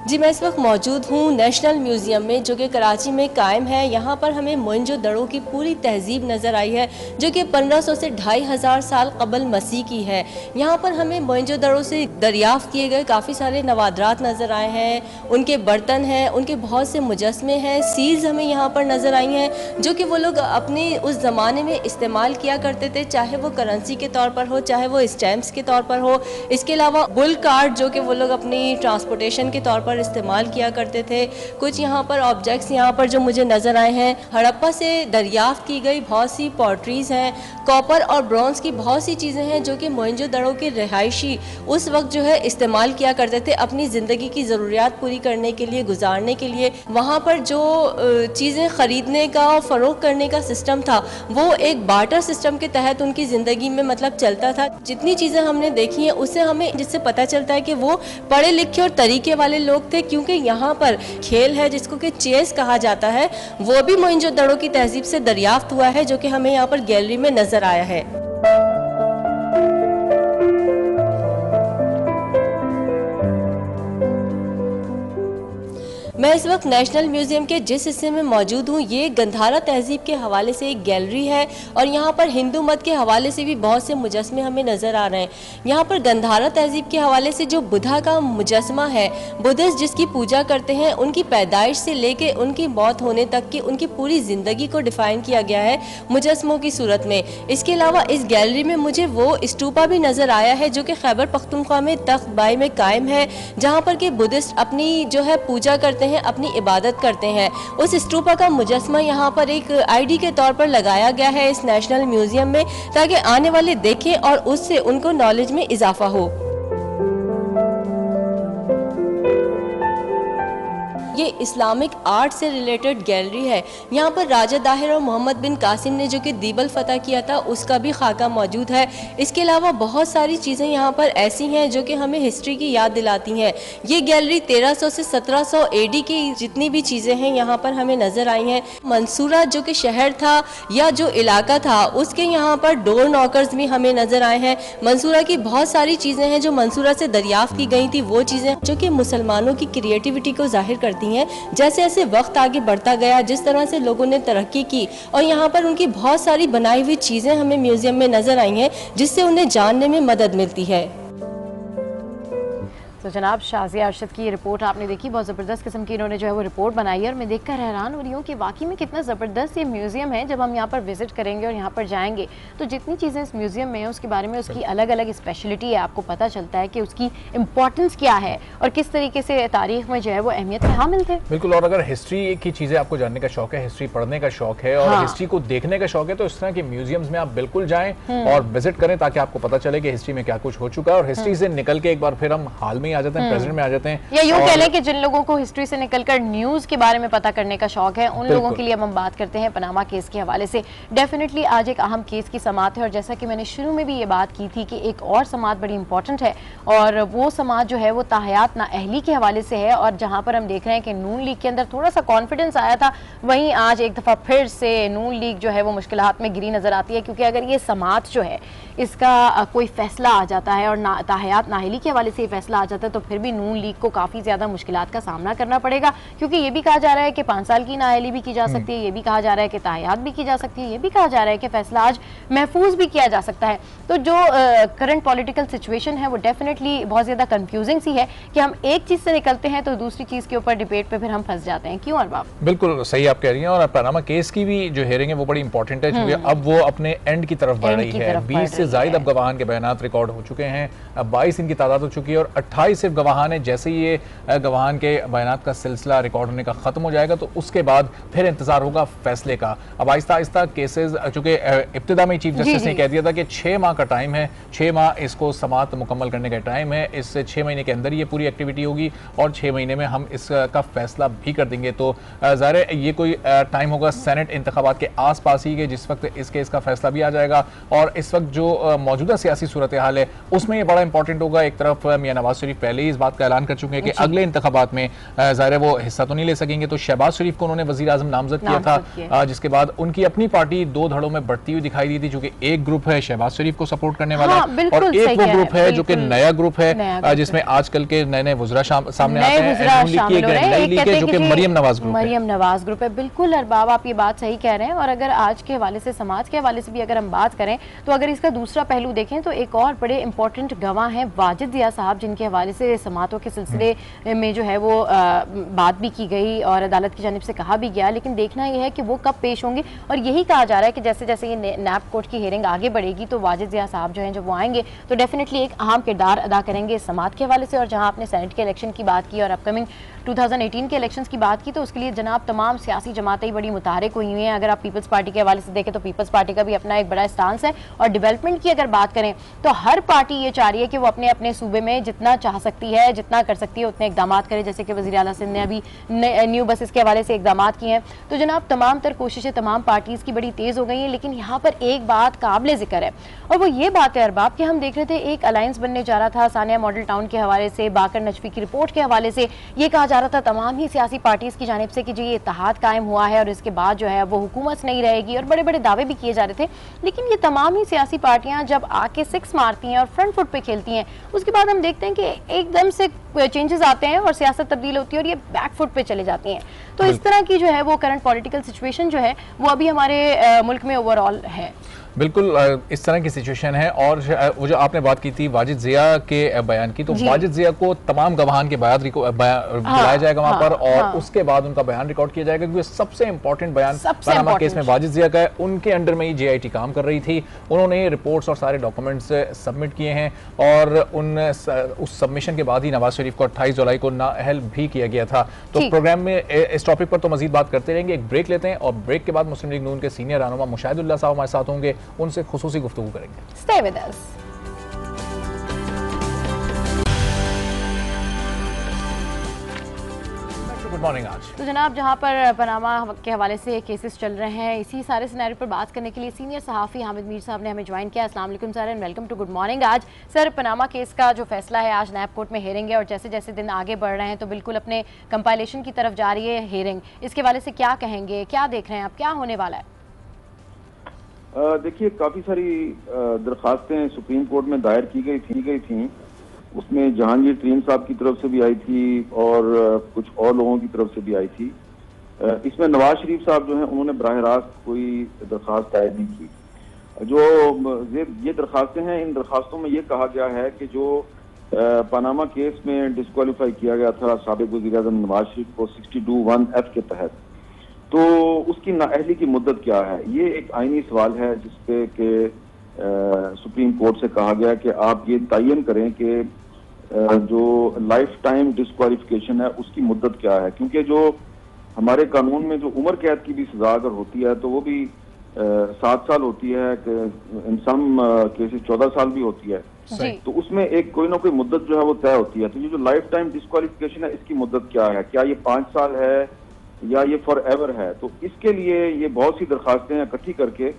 जी, मैं इस वक्त मौजूद हूँ नेशनल म्यूज़ियम में जो कि कराची में कायम है। यहाँ पर हमें मोइंजोदड़ो की पूरी तहजीब नज़र आई है जो कि 1500 से 2500 साल कबल मसीह की है। यहाँ पर हमें मोइंजोदड़ो से दरियाफ़्त किए गए काफ़ी सारे नवादरात नज़र आए हैं, उनके बर्तन हैं, उनके बहुत से मुजस्मे हैं, सील्स हमें यहाँ पर नज़र आई हैं जो कि वो लोग अपने उस ज़माने में इस्तेमाल किया करते थे, चाहे वो करेंसी के तौर पर हो, चाहे वो स्टैम्प्स के तौर पर हो। इसके अलावा बुल कार्ड जो कि वो लोग अपनी ट्रांसपोर्टेशन के तौर पर इस्तेमाल किया करते थे। कुछ यहाँ पर ऑब्जेक्ट्स यहाँ पर जो मुझे नज़र आए हैं, हड़प्पा से दरियाफ्त की गई बहुत सी पॉटरीज हैं, कॉपर और ब्रॉन्ज की बहुत सी चीज़ें हैं जो कि मोइंजोदड़ो के रिहायशी उस वक्त जो है इस्तेमाल किया करते थे अपनी ज़िंदगी की ज़रूरियात पूरी करने के लिए, गुजारने के लिए। वहाँ पर जो चीज़ें ख़रीदने का और फ़रोख्त करने का सिस्टम था वो एक बार्टर सिस्टम के तहत उनकी ज़िंदगी में मतलब चलता था। जितनी चीज़ें हमने देखी हैं उससे हमें जिससे पता चलता है कि वो पढ़े लिखे और तरीके वाले लोग थे, क्योंकि यहाँ पर खेल है जिसको कि चेस कहा जाता है, वो भी मोइंजोदड़ो की तहजीब से दरियाफ्त हुआ है जो कि हमें यहाँ पर गैलरी में नजर आया है। मैं इस वक्त नेशनल म्यूज़ियम के जिस हिस्से में मौजूद हूँ ये गंधारा तहजीब के हवाले से एक गैलरी है और यहाँ पर हिंदू मत के हवाले से भी बहुत से मुजस्मे हमें नज़र आ रहे हैं। यहाँ पर गंधारा तहजीब के हवाले से जो बुद्धा का मुजस्मा है, बुद्धिस्ट जिसकी पूजा करते हैं, उनकी पैदाइश से लेके उनकी मौत होने तक की उनकी पूरी ज़िंदगी को डिफ़ाइन किया गया है मुजस्मों की सूरत में। इसके अलावा इस गैलरी में मुझे वो स्तूपा भी नज़र आया है जो कि खैबर पख्तूनख्वा में तख्त बाई में कायम है, जहाँ पर कि बुद्धिस्ट अपनी जो है पूजा करते हैं, अपनी इबादत करते हैं। उस स्तूपा का मुजस्मा यहाँ पर एक आईडी के तौर पर लगाया गया है इस नेशनल म्यूजियम में, ताकि आने वाले देखें और उससे उनको नॉलेज में इजाफा हो। ये इस्लामिक आर्ट से रिलेटेड गैलरी है। यहाँ पर राजा दाहिर और मोहम्मद बिन कासिम ने जो कि दीबल फतह किया था उसका भी खाका मौजूद है। इसके अलावा बहुत सारी चीज़ें यहाँ पर ऐसी हैं जो कि हमें हिस्ट्री की याद दिलाती हैं। ये गैलरी 1300 से 1700 AD की जितनी भी चीज़ें हैं यहाँ पर हमें नज़र आई हैं। मंसूरा जो कि शहर था या जो इलाका था उसके यहाँ पर डोर नॉकर्स भी हमें नज़र आए हैं। मंसूरा की बहुत सारी चीज़ें हैं जो मंसूरा से दरियाफ्त की गई थी, वो चीज़ें जो कि मुसलमानों की क्रिएटिविटी को जाहिर करती हैं। जैसे जैसे वक्त आगे बढ़ता गया, जिस तरह से लोगों ने तरक्की की और यहाँ पर उनकी बहुत सारी बनाई हुई चीज़ें हमें म्यूजियम में नज़र आई हैं जिससे उन्हें जानने में मदद मिलती है। तो जनाब शाजिया अरशद की रिपोर्ट आपने देखी, बहुत ज़बरदस्त किस्म की इन्होंने जो है वो रिपोर्ट बनाई है और मैं देखकर हैरान हो रही हूँ कि वाकई में कितना ज़बरदस्त ये म्यूज़ियम है। जब हम यहाँ पर विजिट करेंगे और यहाँ पर जाएंगे तो जितनी चीज़ें इस म्यूज़ियम में हैं उसके बारे में उसकी अलग अलग स्पेशलिटी है, आपको पता चलता है कि उसकी इम्पोर्टेंस क्या है और किस तरीके से तारीख में जो है वो अहमियत के हामिल थे। बिल्कुल, और अगर हिस्ट्री की चीज़ें आपको जानने का शौक है, हिस्ट्री पढ़ने का शौक है और हिस्ट्री को देखने का शौक है तो इस तरह के म्यूजियम्स में आप बिल्कुल जाएं और विजिट करें ताकि आपको पता चले कि हिस्ट्री में क्या कुछ हो चुका है और हिस्ट्री से निकल के एक बार फिर हम हाल में ही आ जाते हैं, प्रेजेंट में आ जाते हैं। या यूं कह लें कि जिन लोगों को हिस्ट्री से निकलकर न्यूज़ के बारे में पता करने का शौक है उन लोगों के लिए हम बात करते हैं पनामा केस के हवाले से। डेफिनेटली आज एक अहम केस की समात है और जैसा कि मैंने शुरू में भी ये बात की थी कि एक और समात बड़ी इंपॉर्टेंट है और वो समात जो है वो ताहयात नाअहली के हवाले से है। और जहाँ पर हम देख रहे हैं कि नून लीग के अंदर थोड़ा सा कॉन्फिडेंस आया था, वहीं आज एक दफ़ा फिर से नून लीग जो है वो मुश्किलात में गिरी नज़र आती है, क्योंकि अगर ये समात जो है इसका कोई फैसला आ जाता है और ताहयात नाअहली के हवाले से ये फैसला आ जाता है तो फिर भी नून लीग को काफ़ी ज़्यादा मुश्किलात का सामना करना पड़ेगा, क्योंकि ये भी कहा जा रहा है कि 5 साल की नाअहली भी की जा सकती है, ये भी कहा जा रहा है कि ताहयात भी की जा सकती है, ये भी कहा जा रहा है कि फैसला आज महफूज भी किया जा सकता है। तो जो करंट पॉलिटिकल सिचुएशन है वो डेफिनेटली बहुत ज़्यादा कन्फ्यूजिंग सी है कि हम एक चीज़ से निकलते हैं तो दूसरी चीज़ के ऊपर डिबेट पे फिर हम फंस जाते हैं। क्यों अरबाब? बिल्कुल सही आप कह रही हैं और पनामा केस की भी जो हेयरिंग है वो बड़ी इंपॉर्टेंट है क्योंकि अब वो अपने एंड की तरफ बढ़ रही है। 20 से ज़ायद अब गवाहान के बयानात रिकॉर्ड हो चुके हैं, अब 22 इनकी तादाद हो चुकी है और 28 सिर्फ गवाहान है। जैसे ही ये गवाहान के बयानात का सिलसिला रिकॉर्ड होने का खत्म हो जाएगा तो उसके बाद फिर इंतजार होगा फैसले का। अब आहिस्ता आहिस्ता केसेस, चूंकि इब्तिदा में चीफ जस्टिस ने कह दिया था कि 6 माह का टाइम है, 6 माह इसको समात मुकम्मल करने का टाइम है, इस 6 महीने के अंदर ये पूरी एक्टिविटी होगी और 6 महीने में हम इसका फैसला भी कर देंगे। तो ज़ाहिर है ये कोई टाइम होगा सेनेट इंतखाबात के आसपास ही के जिस वक्त इस केस का फैसला भी आ जाएगा। और इस वक्त जो मौजूदा सियासी सूरत हाल है उसमें ये बड़ा इंपॉर्टेंट होगा। एक तरफ मियां नवाज शरीफ पहले ही इस बात का ऐलान कर चुके हैं कि अगले इंतखाबात में ज़ाहिर है वो हिस्सा तो नहीं ले सकेंगे, तो शहबाज शरीफ को उन्होंने वज़ीर आज़म नामजद किया था, जिसके बाद उनकी अपनी पार्टी 2 धड़ों में बढ़ती हुई दिखाई दी थी, चूंकि एक ग्रुप है शहबाज शरीफ को सपोर्ट करने वाला और एक वो ग्रुप है जो कि नया ग्रुप है जिसमें आजकल के नए नए वुज़रा सामने आते हैं, जो कि मरियम नवाज ग्रुप है। बिल्कुल अरबाब, आप ये बात सही कह रहे हैं। और अगर आज के हवाले से, समाज के हवाले से भी अगर हम बात करें तो अगर इसका दूसरा पहलू देखें तो एक और बड़े इंपॉर्टेंट गवाह हैं वाजिद ज़िया साहब, जिनके हवाले से समातों के सिलसिले में जो है वो बात भी की गई और अदालत की जानिब से कहा भी गया, लेकिन देखना यह है कि वो कब पेश होंगे। और यही कहा जा रहा है कि जैसे जैसे ये नैब कोर्ट की हेयरिंग आगे बढ़ेगी तो वाजिद ज़िया साहब जो हैं जब वो आएंगे तो डेफिनेटली एक अहम किरदार अदा करेंगे समात के हवाले से। और जहाँ आपने सेनेट के इलेक्शन की बात की और अपकमिंग 2018 के इलेक्शंस की बात की तो उसके लिए जनाब तमाम सियासी जमातें बड़ी मुतारिक हुई हैं। अगर आप पीपल्स पार्टी के हवाले से देखें तो पीपल्स पार्टी का भी अपना एक बड़ा स्टांस है और डेवलपमेंट की अगर बात करें तो हर पार्टी ये चाह रही है कि वो अपने अपने सूबे में जितना चाह सकती है, जितना कर सकती है उतने इकदाम करे, जैसे कि वज़ीर आला सिंध ने अभी न्यू बसेस के हवाले से इकदाम किए हैं। तो जनाब तमाम तर कोशिशें तमाम पार्टीज़ की बड़ी तेज़ हो गई हैं, लेकिन यहाँ पर एक बात काबिल ज़िक्र है और वो ये बात है अरबाब कि हम देख रहे थे एक अलायंस बनने जा रहा था सानिया मॉडल टाउन के हवाले से, बाकर नजफी की रिपोर्ट के हवाले से ये कहा जा रहा था तमाम ही सियासी पार्टीज़ की जानिब से कि जी ये इत्तेहाद कायम हुआ है और इसके बाद जो है वो हुकूमत नहीं रहेगी और बड़े बड़े दावे भी किए जा रहे थे। लेकिन ये तमाम ही सियासी पार्टियां जब आके 6 मारती हैं और फ्रंट फुट पे खेलती हैं उसके बाद हम देखते हैं कि एकदम से चेंजेस आते हैं और सियासत तब्दील होती है और ये बैक फुट पे चले जाती हैं। तो इस तरह की जो है वो करंट पॉलिटिकल सिचुएशन जो है वो अभी हमारे मुल्क में ओवरऑल है। बिल्कुल इस तरह की सिचुएशन है। और वो जो आपने बात की थी वाजिद ज़िया के बयान की, तो वाजिद ज़िया को तमाम गवाहान के बयान बुलाया जाएगा वहां पर और उसके बाद उनका बयान रिकॉर्ड किया जाएगा क्योंकि सबसे इंपॉर्टेंट बयान पनामा केस में वाजिद ज़िया का है। उनके अंडर में ही JIT काम कर रही थी, उन्होंने रिपोर्ट्स और सारे डॉक्यूमेंट्स सबमिट किए हैं और उस सबमिशन के बाद ही नवाज शरीफ को 28 जुलाई को नाअहल भी किया गया था। तो प्रोग्राम में इस टॉपिक पर तो मजीद बात करते रहेंगे, एक ब्रेक लेते हैं और ब्रेक के बाद मुस्लिम लीग नून के सीनियर रहनुमा मुशाहिदुल्लाह साहब हमारे साथ होंगे, उनसे खुसूसी गुफ्तगू करेंगे। Stay with us. Good Morning. आज तो जनाब जहां पर पनामा के हवाले से केसेस चल रहे हैं, इसी सारे सिनेरियो पर बात करने के लिए सीनियर सहाफ़ी हामिद मीर साहब ने हमें ज्वाइन किया। अस्सलाम वालेकुम sir and welcome to Good Morning. आज सर पनामा केस का जो फैसला है आज नैब कोर्ट में हेयरिंग है और जैसे जैसे दिन आगे बढ़ रहे हैं तो बिल्कुल अपने कंपाइलेशन की तरफ जा रही है हेयरिंग, इसके हवाले से क्या कहेंगे, क्या देख रहे हैं आप, क्या होने वाला है? देखिए काफ़ी सारी दरखास्तें सुप्रीम कोर्ट में दायर की गई थी। उसमें जहांगीर तरीन साहब की तरफ से भी आई थी और कुछ और लोगों की तरफ से भी आई थी। इसमें नवाज शरीफ साहब जो हैं उन्होंने बराह रास्त कोई दरखास्त दायर नहीं की। जो ये दरखास्तें हैं, इन दरखास्तों में ये कहा गया है कि जो पनामा केस में डिस्क्वालीफाई किया गया था साबिक वज़ीर-ए-आज़म नवाज शरीफ को 62(1)(f) के तहत, तो उसकी नाअहली की मुद्दत क्या है? ये एक आईनी सवाल है जिसपे कि सुप्रीम कोर्ट से कहा गया कि आप ये तयन करें कि जो लाइफ टाइम डिस्क्वालिफिकेशन है उसकी मुद्दत क्या है, क्योंकि जो हमारे कानून में जो उम्र कैद की भी सजा अगर होती है तो वो भी 7 साल होती है, इन सम केसेस 14 साल भी होती है। तो उसमें एक कोई ना कोई मुद्दत जो है वो तय होती है। तो ये जो लाइफ टाइम डिस्क्वालिफिकेशन है इसकी मुद्दत क्या है? क्या ये 5 साल है या ये फॉर एवर है? तो इसके लिए ये बहुत सी दरखास्तें इकट्ठी करके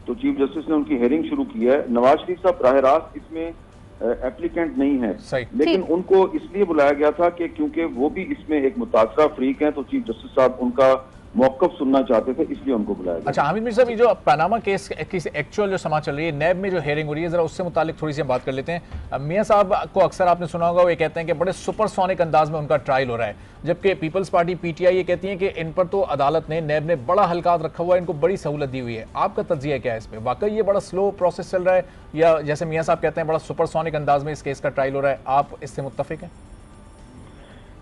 तो चीफ जस्टिस ने उनकी हेयरिंग शुरू की है। नवाज शरीफ साहब राह रास्त इसमें एप्लीकेंट नहीं है, लेकिन उनको इसलिए बुलाया गया था कि क्योंकि वो भी इसमें एक मुतासरा फरीक हैं, तो चीफ जस्टिस साहब उनका मौक़िफ़ सुनना चाहते थे, इसलिए उनको बुलाया गया। अच्छा हामिद मीर साहब, ये जो पनामा केस की एक्चुअल जो समाज चल रही है, नैब में जो हेयरिंग हो रही है, जरा उससे मुतालिक थोड़ी सी हम बात कर लेते हैं। मियां साहब को अक्सर आपने सुना होगा, वो ये कहते हैं कि बड़े सुपरसोनिक अंदाज में उनका ट्रायल हो रहा है, जबकि पीपल्स पार्टी पीटीआई ये कहती है कि इन पर तो अदालत ने, नैब ने बड़ा हल्कात रखा हुआ है, इनको बड़ी सहूलत दी हुई है। आपका तज्जिया क्या है इस पर? वाकई ये बड़ा स्लो प्रोसेस चल रहा है या जैसे मियां साहब कहते हैं बड़ा सुपरसोनिक अंदाज में इस केस का ट्रायल हो रहा है? आप इससे मुत्तफिक हैं?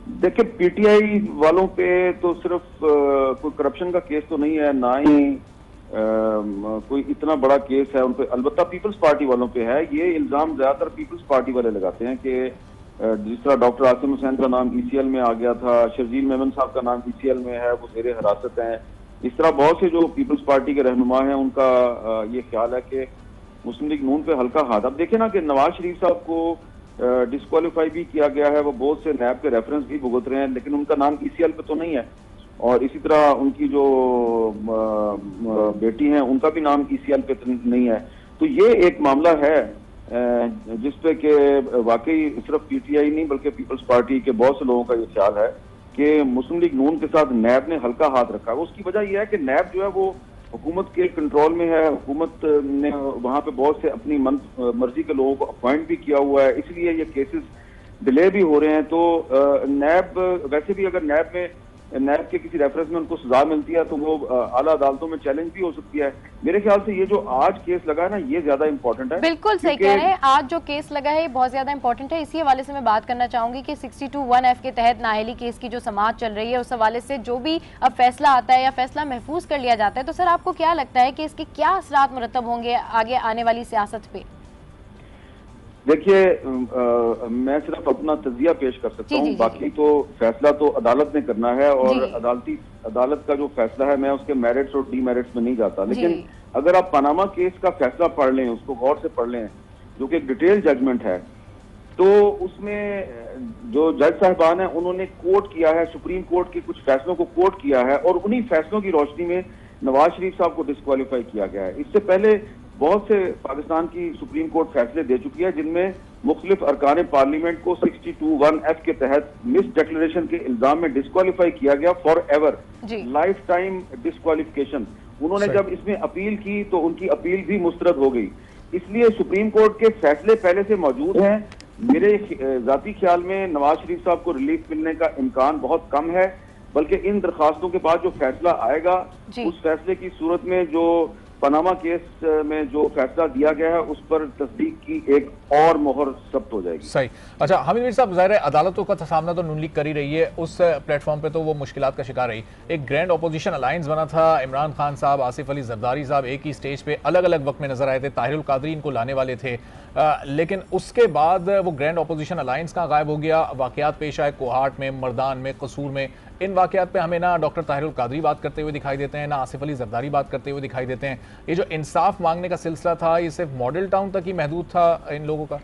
देखिए, पीटीआई वालों पे तो सिर्फ कोई करप्शन का केस तो नहीं है, ना ही कोई इतना बड़ा केस है उन पे, अलबत्ता पीपल्स पार्टी वालों पे है। ये इल्जाम ज्यादातर पीपल्स पार्टी वाले लगाते हैं कि जिस तरह डॉक्टर आसिम हुसैन का नाम ईसीएल में आ गया था, शर्जील मेमन साहब का नाम ईसीएल में है, वो ज़ेरे हिरासत हैं। इस तरह बहुत से जो पीपल्स पार्टी के रहनुमा हैं उनका ये ख्याल है कि मुस्लिम लीग नून पे हल्का हाथ। अब देखे ना कि नवाज शरीफ साहब को डिस्क्वालीफाई भी किया गया है, वो बहुत से नैब के रेफरेंस भी भुगत रहे हैं, लेकिन उनका नाम ईसीएल पे तो नहीं है। और इसी तरह उनकी जो बेटी हैं उनका भी नाम ईसीएल पे नहीं है। तो ये एक मामला है जिसपे कि वाकई सिर्फ पीटीआई नहीं बल्कि पीपल्स पार्टी के बहुत से लोगों का ये ख्याल है कि मुस्लिम लीग नून के साथ नैब ने हल्का हाथ रखा है। उसकी वजह यह है कि नैब जो है वो हुकूमत के कंट्रोल में है, हुकूमत ने वहाँ पे बहुत से अपनी मर्जी के लोगों को अपॉइंट भी किया हुआ है, इसलिए ये केसेस डिले भी हो रहे हैं। तो नैब वैसे भी अगर नैब के किसी रेफरेंस में उनको सजा मिलती है तो वो आला अदालतों में चैलेंज भी हो सकती है। मेरे ख्याल से ये जो आज केस लगा है ना, ये ज्यादा इंपॉर्टेंट है। बिल्कुल सही कह रहे हैं, आज जो केस लगा है ये बहुत ज्यादा इंपॉर्टेंट है। इसी हवाले से मैं बात करना चाहूंगी कि 62(1)(f) के तहत नाअहली केस की जो समाअत चल रही है, उस हवाले से जो भी अब फैसला आता है या फैसला महफूज कर लिया जाता है, तो सर आपको क्या लगता है कि इसके क्या असरात मुरतब होंगे आगे आने वाली सियासत पे? देखिए, मैं सिर्फ अपना तजिया पेश कर सकता हूँ, बाकी तो फैसला तो अदालत ने करना है और अदालत का जो फैसला है मैं उसके मेरिट्स और डीमेरिट्स में नहीं जाता। लेकिन अगर आप पनामा केस का फैसला पढ़ लें, उसको गौर से पढ़ लें, जो कि एक डिटेल जजमेंट है, तो उसमें जो जज साहिबान है उन्होंने कोट किया है, सुप्रीम कोर्ट के कुछ फैसलों को कोट किया है और उन्हीं फैसलों की रोशनी में नवाज शरीफ साहब को डिस्क्वालीफाई किया गया है। इससे पहले बहुत से पाकिस्तान की सुप्रीम कोर्ट फैसले दे चुकी है जिनमें मुख्तलिफ अरकान पार्लियामेंट को 62(1)(f) के तहत मिस डिक्लेरेशन के इल्जाम में डिस्क्वालीफाई किया गया for ever, life time disqualification. उन्होंने जब इसमें अपील की तो उनकी अपील भी मुस्तरद हो गई। इसलिए सुप्रीम कोर्ट के फैसले पहले से मौजूद हैं। मेरे जाती ख्याल में नवाज शरीफ साहब को रिलीफ मिलने का इम्कान बहुत कम है, बल्कि इन दरखास्तों के बाद जो फैसला आएगा उस फैसले की सूरत में जो पनामा केस में जो फैसला दिया गया है उस पर तस्दीक की एक और मोहर सब्त हो जाएगी। सही। अच्छा हामिद मीर साहब, ज़ाहिर है अदालतों का सामना तो नून लीग कर ही रही है, उस प्लेटफॉर्म पे तो वो मुश्किलात का शिकार रही। एक ग्रैंड अपोजिशन अलायंस बना था, इमरान खान साहब, आसिफ अली जरदारी साहब एक ही स्टेज पे अलग अलग वक्त में नजर आए थे, ताहिरुल कादरी इनको लाने वाले थे, लेकिन उसके बाद वो ग्रैंड अपोजिशन अलायंस कहाँ गायब हो गया। वाकयात पेश आए कोहाट में, मर्दान में, कसूर में। इन वाकयात पे हमें ना डॉक्टर ताहिरुल कादरी बात करते हुए दिखाई देते हैं, ना आसिफ अली जरदारी बात करते हुए दिखाई देते हैं। ये जो इंसाफ मांगने का सिलसिला था, ये सिर्फ मॉडल टाउन तक ही महदूद था इन लोगों का?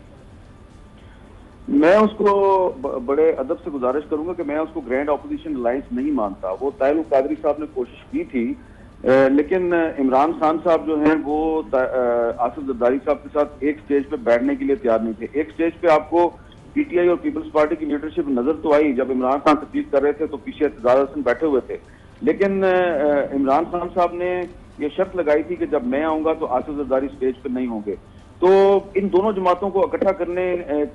मैं उसको बड़े अदब से गुजारिश करूंगा कि मैं उसको ग्रैंड अपोजिशन अलायंस नहीं मानता। वो ताहिरुल कादरी साहब ने कोशिश की थी, लेकिन इमरान खान साहब जो हैं वो आसिफ जरदारी साहब के साथ एक स्टेज पे बैठने के लिए तैयार नहीं थे। एक स्टेज पे आपको पीटीआई और पीपल्स पार्टी की लीडरशिप नजर तो आई, जब इमरान खान तकलीफ कर रहे थे तो पीछे इत्तेजार हसन बैठे हुए थे, लेकिन इमरान खान साहब ने ये शर्त लगाई थी कि जब मैं आऊंगा तो आसिफ जरदारी स्टेज पर नहीं होंगे। तो इन दोनों जमातों को इकट्ठा करने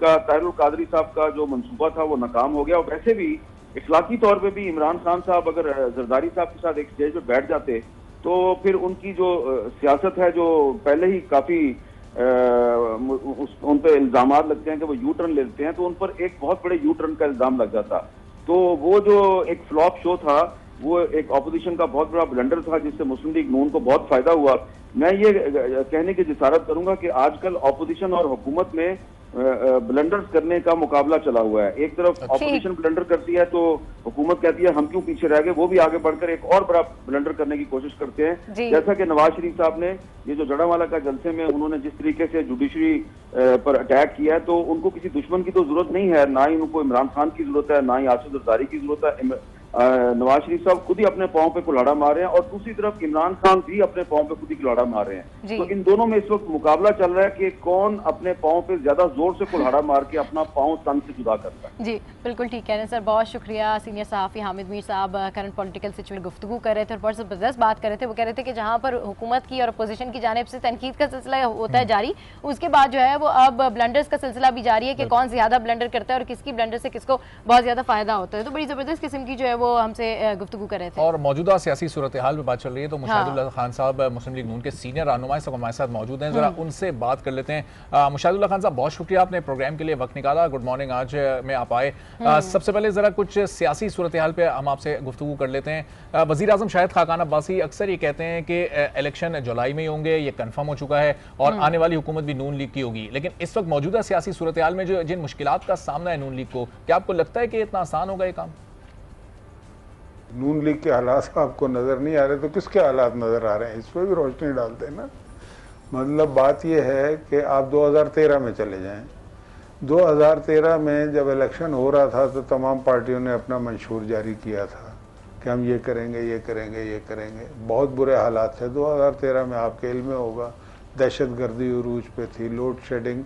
का ताहिरुल कादरी साहब का जो मंसूबा था वो नाकाम हो गया। और वैसे भी इखलाकी तौर पे भी इमरान खान साहब अगर जरदारी साहब के साथ एक स्टेज पे बैठ जाते तो फिर उनकी जो सियासत है, जो पहले ही काफी उन पर इल्जाम लगते हैं कि वो यू टर्न लेते हैं, तो उन पर एक बहुत बड़े यू टर्न का इल्जाम लग जाता। तो वो जो एक फ्लॉप शो था, वो एक ऑपोजिशन का बहुत बड़ा ब्लंडर था, जिससे मुस्लिम लीग नून को बहुत फायदा हुआ। मैं ये कहने की जिसारत करूंगा कि आजकल ऑपोजिशन और हुकूमत में ब्लंडर्स करने का मुकाबला चला हुआ है। एक तरफ ऑपोजिशन ब्लंडर करती है तो हुकूमत कहती है हम क्यों पीछे रह गए, वो भी आगे बढ़कर एक और बड़ा ब्लंडर करने की कोशिश करते हैं। जैसा कि नवाज शरीफ साहब ने ये जो जड़ावाला का जलसे में उन्होंने जिस तरीके से जुडिशरी पर अटैक किया है, तो उनको किसी दुश्मन की तो जरूरत नहीं है, ना ही उनको इमरान खान की जरूरत है, ना ही आसिफ जरदारी की जरूरत है। नवाज शरीफ साहब खुद ही अपने पांव पे कुल्हाड़ा मार रहे हैं और दूसरी तरफ इमरान खान भी अपने पांव पे खुद ही कुल्हाड़ा मार रहे हैं। तो इन दोनों में इस वक्त मुकाबला चल रहा है कि कौन अपने पांव पे ज्यादा जोर से कुल्हाड़ा मार के अपना पांव तन से जुदा करता है। जी बिल्कुल ठीक कह रहे हैं सर, बहुत शुक्रिया। सीनियर सहाफ़ी हामिद मीर साहब करंट पॉलिटिकल सिचुएशन गुफ्तगू कर रहे थे और बहुत ज़बरदस्त बात कर रहे थे। वो कह रहे थे कि जहाँ पर हुकूमत की और अपोजिशन की जानिब से तनकीद का सिलसिला होता है जारी, उसके बाद जो है वो अब ब्लंडर्स का सिलसिला भी जारी है कि कौन ज़्यादा ब्लंडर करता है और किसकी ब्लंडर से किसको बहुत ज़्यादा फ़ायदा होता है। तो बड़ी ज़बरदस्त किस्म की जो है वो हमसे गुफ्तगू कर रहे थे। और मौजूदा सियासी सूरत हाल में बात चल रही है, तो मुशाहिदुल्लाह खान साहब मुस्लिम लीग नून के सीनियर रहनुमा इस वक्त हमारे साथ मौजूद हैं, जरा उनसे बात कर लेते हैं। मुशाहिदुल्लाह खान साहब, बहुत शुक्रिया आपने प्रोग्राम के लिए वक्त निकाला। गुड मॉर्निंग, आज में आप आए। सबसे पहले जरा कुछ सियासी सूरत हाल पे हम आपसे गुफ्तगू कर लेते हैं। वज़ीर आज़म शाहिद खाकान अब्बासी अक्सर ये कहते हैं कि इलेक्शन जुलाई में ही होंगे, ये कन्फर्म हो चुका है और आने वाली हुकूमत भी नून लीग की होगी, लेकिन इस वक्त मौजूदा सियासी सूरत हाल में जो जिन मुश्किलात का सामना है नून लीग को, क्या आपको लगता है कि इतना आसान होगा ये काम? नून लीग के हालात आपको नज़र नहीं आ रहे तो किसके हालात नज़र आ रहे हैं, इस पर भी रोशनी डालते हैं ना। मतलब बात यह है कि आप 2013 में चले जाएं। 2013 में जब इलेक्शन हो रहा था तो तमाम पार्टियों ने अपना मंशूर जारी किया था कि हम ये करेंगे, ये करेंगे, ये करेंगे। बहुत बुरे हालात थे 2013 में, आपके इल्म में होगा। दहशत गर्दी उरूज पे थी, लोड शेडिंग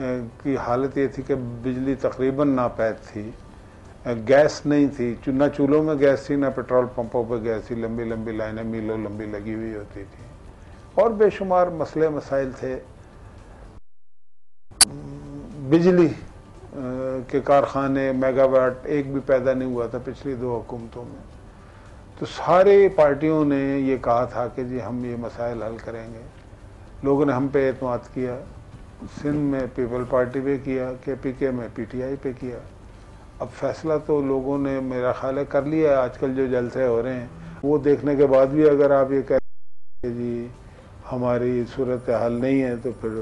की हालत ये थी कि बिजली तकरीबन नापैद थी, गैस नहीं थी, ना चूल्हों में गैस थी, ना पेट्रोल पंपों पर गैस थी, लंबी लंबी लाइनें मीलों लंबी लगी हुई होती थी और बेशुमार मसले मसाइल थे। बिजली के कारखाने मेगावाट एक भी पैदा नहीं हुआ था पिछली 2 हुकूमतों में। तो सारे पार्टियों ने ये कहा था कि जी हम ये मसाइल हल करेंगे। लोगों ने हम पे एतमाद किया, सिंध में पीपल पार्टी पे किया, KPK में PTI पे किया। अब फैसला तो लोगों ने मेरा ख्याल है कर लिया है। आजकल जो जलसे हो रहे हैं वो देखने के बाद भी अगर आप ये कहें जी हमारी सूरत हाल नहीं है तो फिर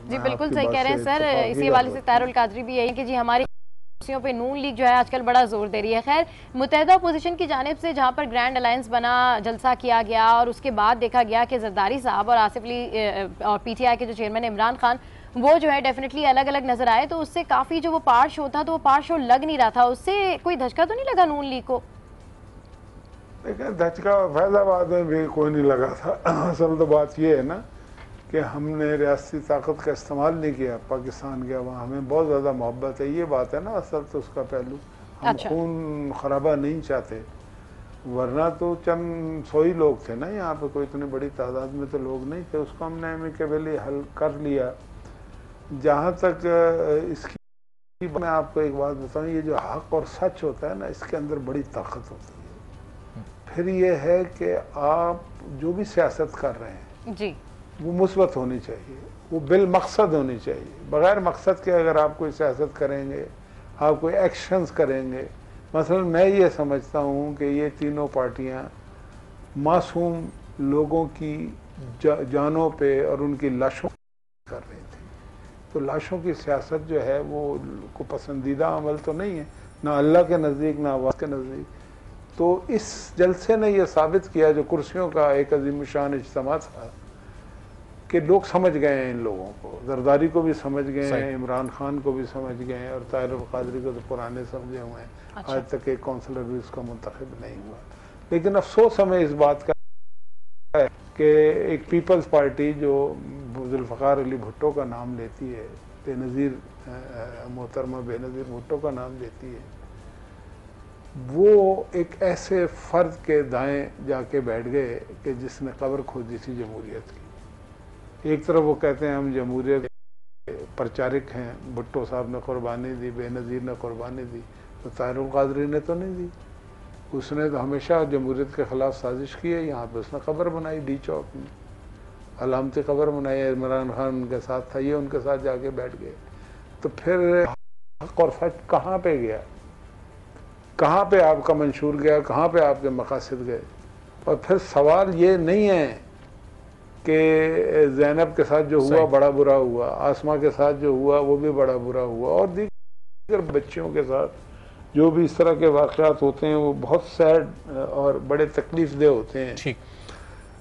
जी बिल्कुल सही कह रहे हैं सर। इसी हवाले से तारुल कादरी भी यही कि जी हमारी कुर्सियों पे नून लीग जो है आजकल बड़ा जोर दे रही है। खैर, मुत्तहिदा अपोजिशन की जानिब से जहाँ पर ग्रैंड अलायंस बना, जलसा किया गया और उसके बाद देखा गया कि जरदारी साहब और आसिफ अली और PTI के जो चेयरमैन इमरान खान, वो जो है डेफिनेटली अलग अलग नजर आए, तो उससे काफ़ी जो वो पार शो था तो वो पार शो लग नहीं रहा था। उससे कोई धचका तो नहीं लगा नून लीग को? देखिए, धचका फैजाबाद में भी कोई नहीं लगा था। असल तो बात ये है ना कि हमने रियासती ताकत का इस्तेमाल नहीं किया। पाकिस्तान गया, वहाँ हमें बहुत ज़्यादा मोहब्बत है, ये बात है ना असल तो उसका पहलू। हम खून खराबा नहीं चाहते, वरना तो चंद 100 ही लोग थे ना यहाँ पे, कोई इतनी बड़ी तादाद में तो लोग नहीं थे। उसको हमने एमिकेबली हल कर लिया। जहाँ तक इसकी मैं आपको एक बात बताऊँ, ये जो हक और सच होता है ना, इसके अंदर बड़ी ताकत होती है। फिर ये है कि आप जो भी सियासत कर रहे हैं जी, वो मुस्बत होनी चाहिए, वो बिल मकसद होनी चाहिए। बग़ैर मकसद के अगर आप कोई सियासत करेंगे, आप कोई एक्शंस करेंगे, मसलन मैं ये समझता हूँ कि ये तीनों पार्टियाँ मासूम लोगों की जानों पे और उनकी लाशों कर रही थी। तो लाशों की सियासत जो है वो को पसंदीदा अमल तो नहीं है, ना अल्लाह के नज़दीक ना आवाज़ के नज़दीक। तो इस जलसे ने यह साबित किया, जो कुर्सियों का एक अजीम शान इज्तिमा था, कि लोग समझ गए हैं इन लोगों को। जरदारी को भी समझ गए हैं, इमरान खान को भी समझ गए हैं, और तारुल कादरी को तो पुराने समझे हुए हैं। अच्छा। आज तक एक काउंसलर भी उसका मुंतखब नहीं हुआ। लेकिन अफसोस हमें इस बात का है कि एक पीपल्स पार्टी जो जुल्फ़िकार अली भुट्टो का नाम लेती है, बेनज़ीर मोहतरमा बेनज़ीर भुट्टो का नाम लेती है, वो एक ऐसे फ़र्द के दाएं जाके बैठ गए कि जिसने कब्र खोदी थी जमहूरियत की। एक तरफ वो कहते हैं हम जमहूरियत प्रचारक हैं, भुट्टो साहब ने कुर्बानी दी, बेनज़ीर ने कुर्बानी दी, तो तारुल कादरी ने तो नहीं दी। उसने तो हमेशा जमहूरियत के ख़िलाफ़ साजिश की है। यहाँ पर उसने कब्र बनाई डी चौक में। अलामती कब्र बनाई, इमरान खान उनके साथ था, ये उनके साथ जाके बैठ गए। तो फिर हक और सच कहाँ पे गया, कहाँ पे आपका मंशूर गया, कहाँ पे आपके मकासद गए? और फिर सवाल ये नहीं है कि ज़ैनब के साथ जो हुआ बड़ा बुरा हुआ, आसमा के साथ जो हुआ वो भी बड़ा बुरा हुआ, और दीगर बच्चियों के साथ जो भी इस तरह के वाक़यात होते हैं वो बहुत सैड और बड़े तकलीफ दे होते हैं। ठीक,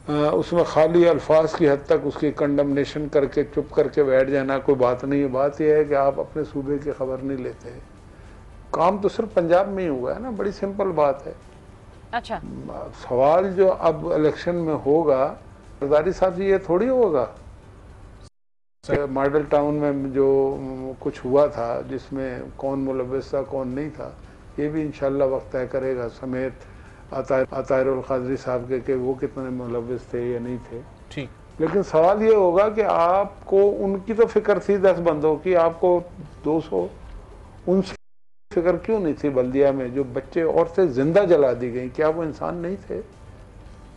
उसमें खाली अल्फाज की हद तक उसकी कंडमनेशन करके चुप करके बैठ जाना कोई बात नहीं है। बात यह है कि आप अपने सूबे की खबर नहीं लेते। काम तो सिर्फ पंजाब में ही हुआ है ना, बड़ी सिंपल बात है। अच्छा, सवाल जो अब इलेक्शन में होगा, सरदारी साहब जी, ये थोड़ी होगा मॉडल टाउन में जो कुछ हुआ था जिसमें कौन मुलव्वस था कौन नहीं था, ये भी इंशाल्लाह वक्त तय करेगा, समेत अतायरुल क़ादरी साहब के कि वो कितने मुलव्वस थे या नहीं थे। ठीक, लेकिन सवाल ये होगा कि आपको उनकी तो फिक्र थी 10 बंदों की, आपको 200 उनकी फिक्र क्यों नहीं थी? बल्दिया में जो बच्चे औरतें जिंदा जला दी गई, क्या वो इंसान नहीं थे?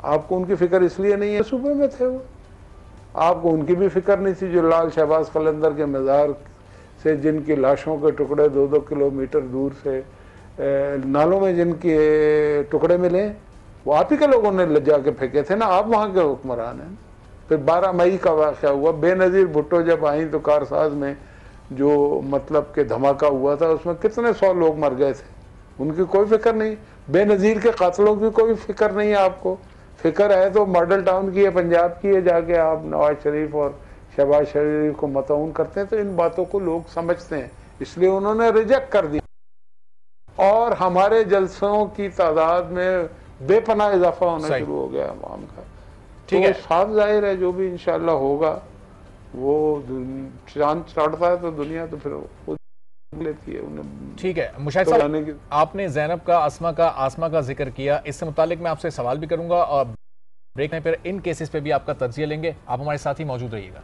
आपको उनकी फिक्र इसलिए नहीं है सूबे में थे वो, आपको उनकी भी फिक्र नहीं थी जो लाल शहबाज कलंदर के मज़ार से जिनकी लाशों के टुकड़े 2-2 किलोमीटर दूर से नालों में जिनके टुकड़े मिले, वो आप ही के लोगों ने जाके फेंके थे ना, आप वहाँ के हुक्मरान हैं। फिर 12 मई का वाक़या हुआ, बेनज़ीर भुट्टो जब आई तो कारसाज में जो मतलब के धमाका हुआ था उसमें कितने 100 लोग मर गए थे, उनकी कोई फिक्र नहीं। बेनज़ीर के कातलों की कोई फिक्र नहीं है आपको। फिक्र है तो मॉडल टाउन की है, पंजाब की है, जाके आप नवाज शरीफ और शहबाज शरीफ को मतऊन करते हैं। तो इन बातों को लोग समझते हैं, इसलिए उन्होंने रिजेक्ट कर दिया और हमारे जलसों की तादाद में बेपनाह इजाफा होना शुरू हो गया अवाम का। ठीक तो है, साफ जाहिर है जो भी इंशाल्लाह होगा वो चांद चढ़ता है तो दुनिया तो फिर वो लेती है उन्हें। ठीक है मुशाहिद साहब, आपने ज़ैनब का, आसमा का जिक्र किया, इससे मुतालिक मैं आपसे सवाल भी करूंगा और ब्रेक में फिर इन केसेस पे भी आपका तज्जिया लेंगे। आप हमारे साथ ही मौजूद रहिएगा।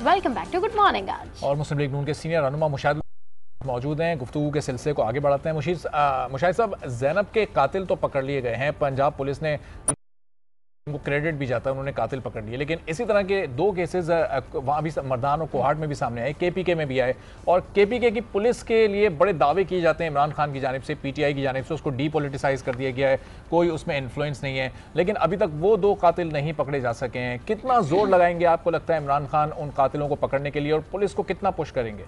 Welcome back to Good Morning आज। और मुस्लिम लीग नून के सीनियर रहनुमा मुशाहिद मौजूद हैं। गुफ्तगू के सिलसिले को आगे बढ़ाते हैं। मुशाहिद साहब, ज़ैनब के कातिल तो पकड़ लिए गए हैं, पंजाब पुलिस ने उनको क्रेडिट भी जाता है, उन्होंने कातिल पकड़ लिए, लेकिन इसी तरह के 2 केसेस वहाँ भी मर्दान और कोहाट में भी सामने आए, KPK में भी आए, और KPK की पुलिस के लिए बड़े दावे किए जाते हैं इमरान खान की जानिब से, PTI की जानिब से उसको डीपोलिटिसाइज कर दिया गया है, कोई उसमें इन्फ्लुएंस नहीं है, लेकिन अभी तक वो 2 कातिल नहीं पकड़े जा सके हैं। कितना जोर लगाएंगे आपको लगता है इमरान खान उन कातिलों को पकड़ने के लिए, और पुलिस को कितना पुश करेंगे?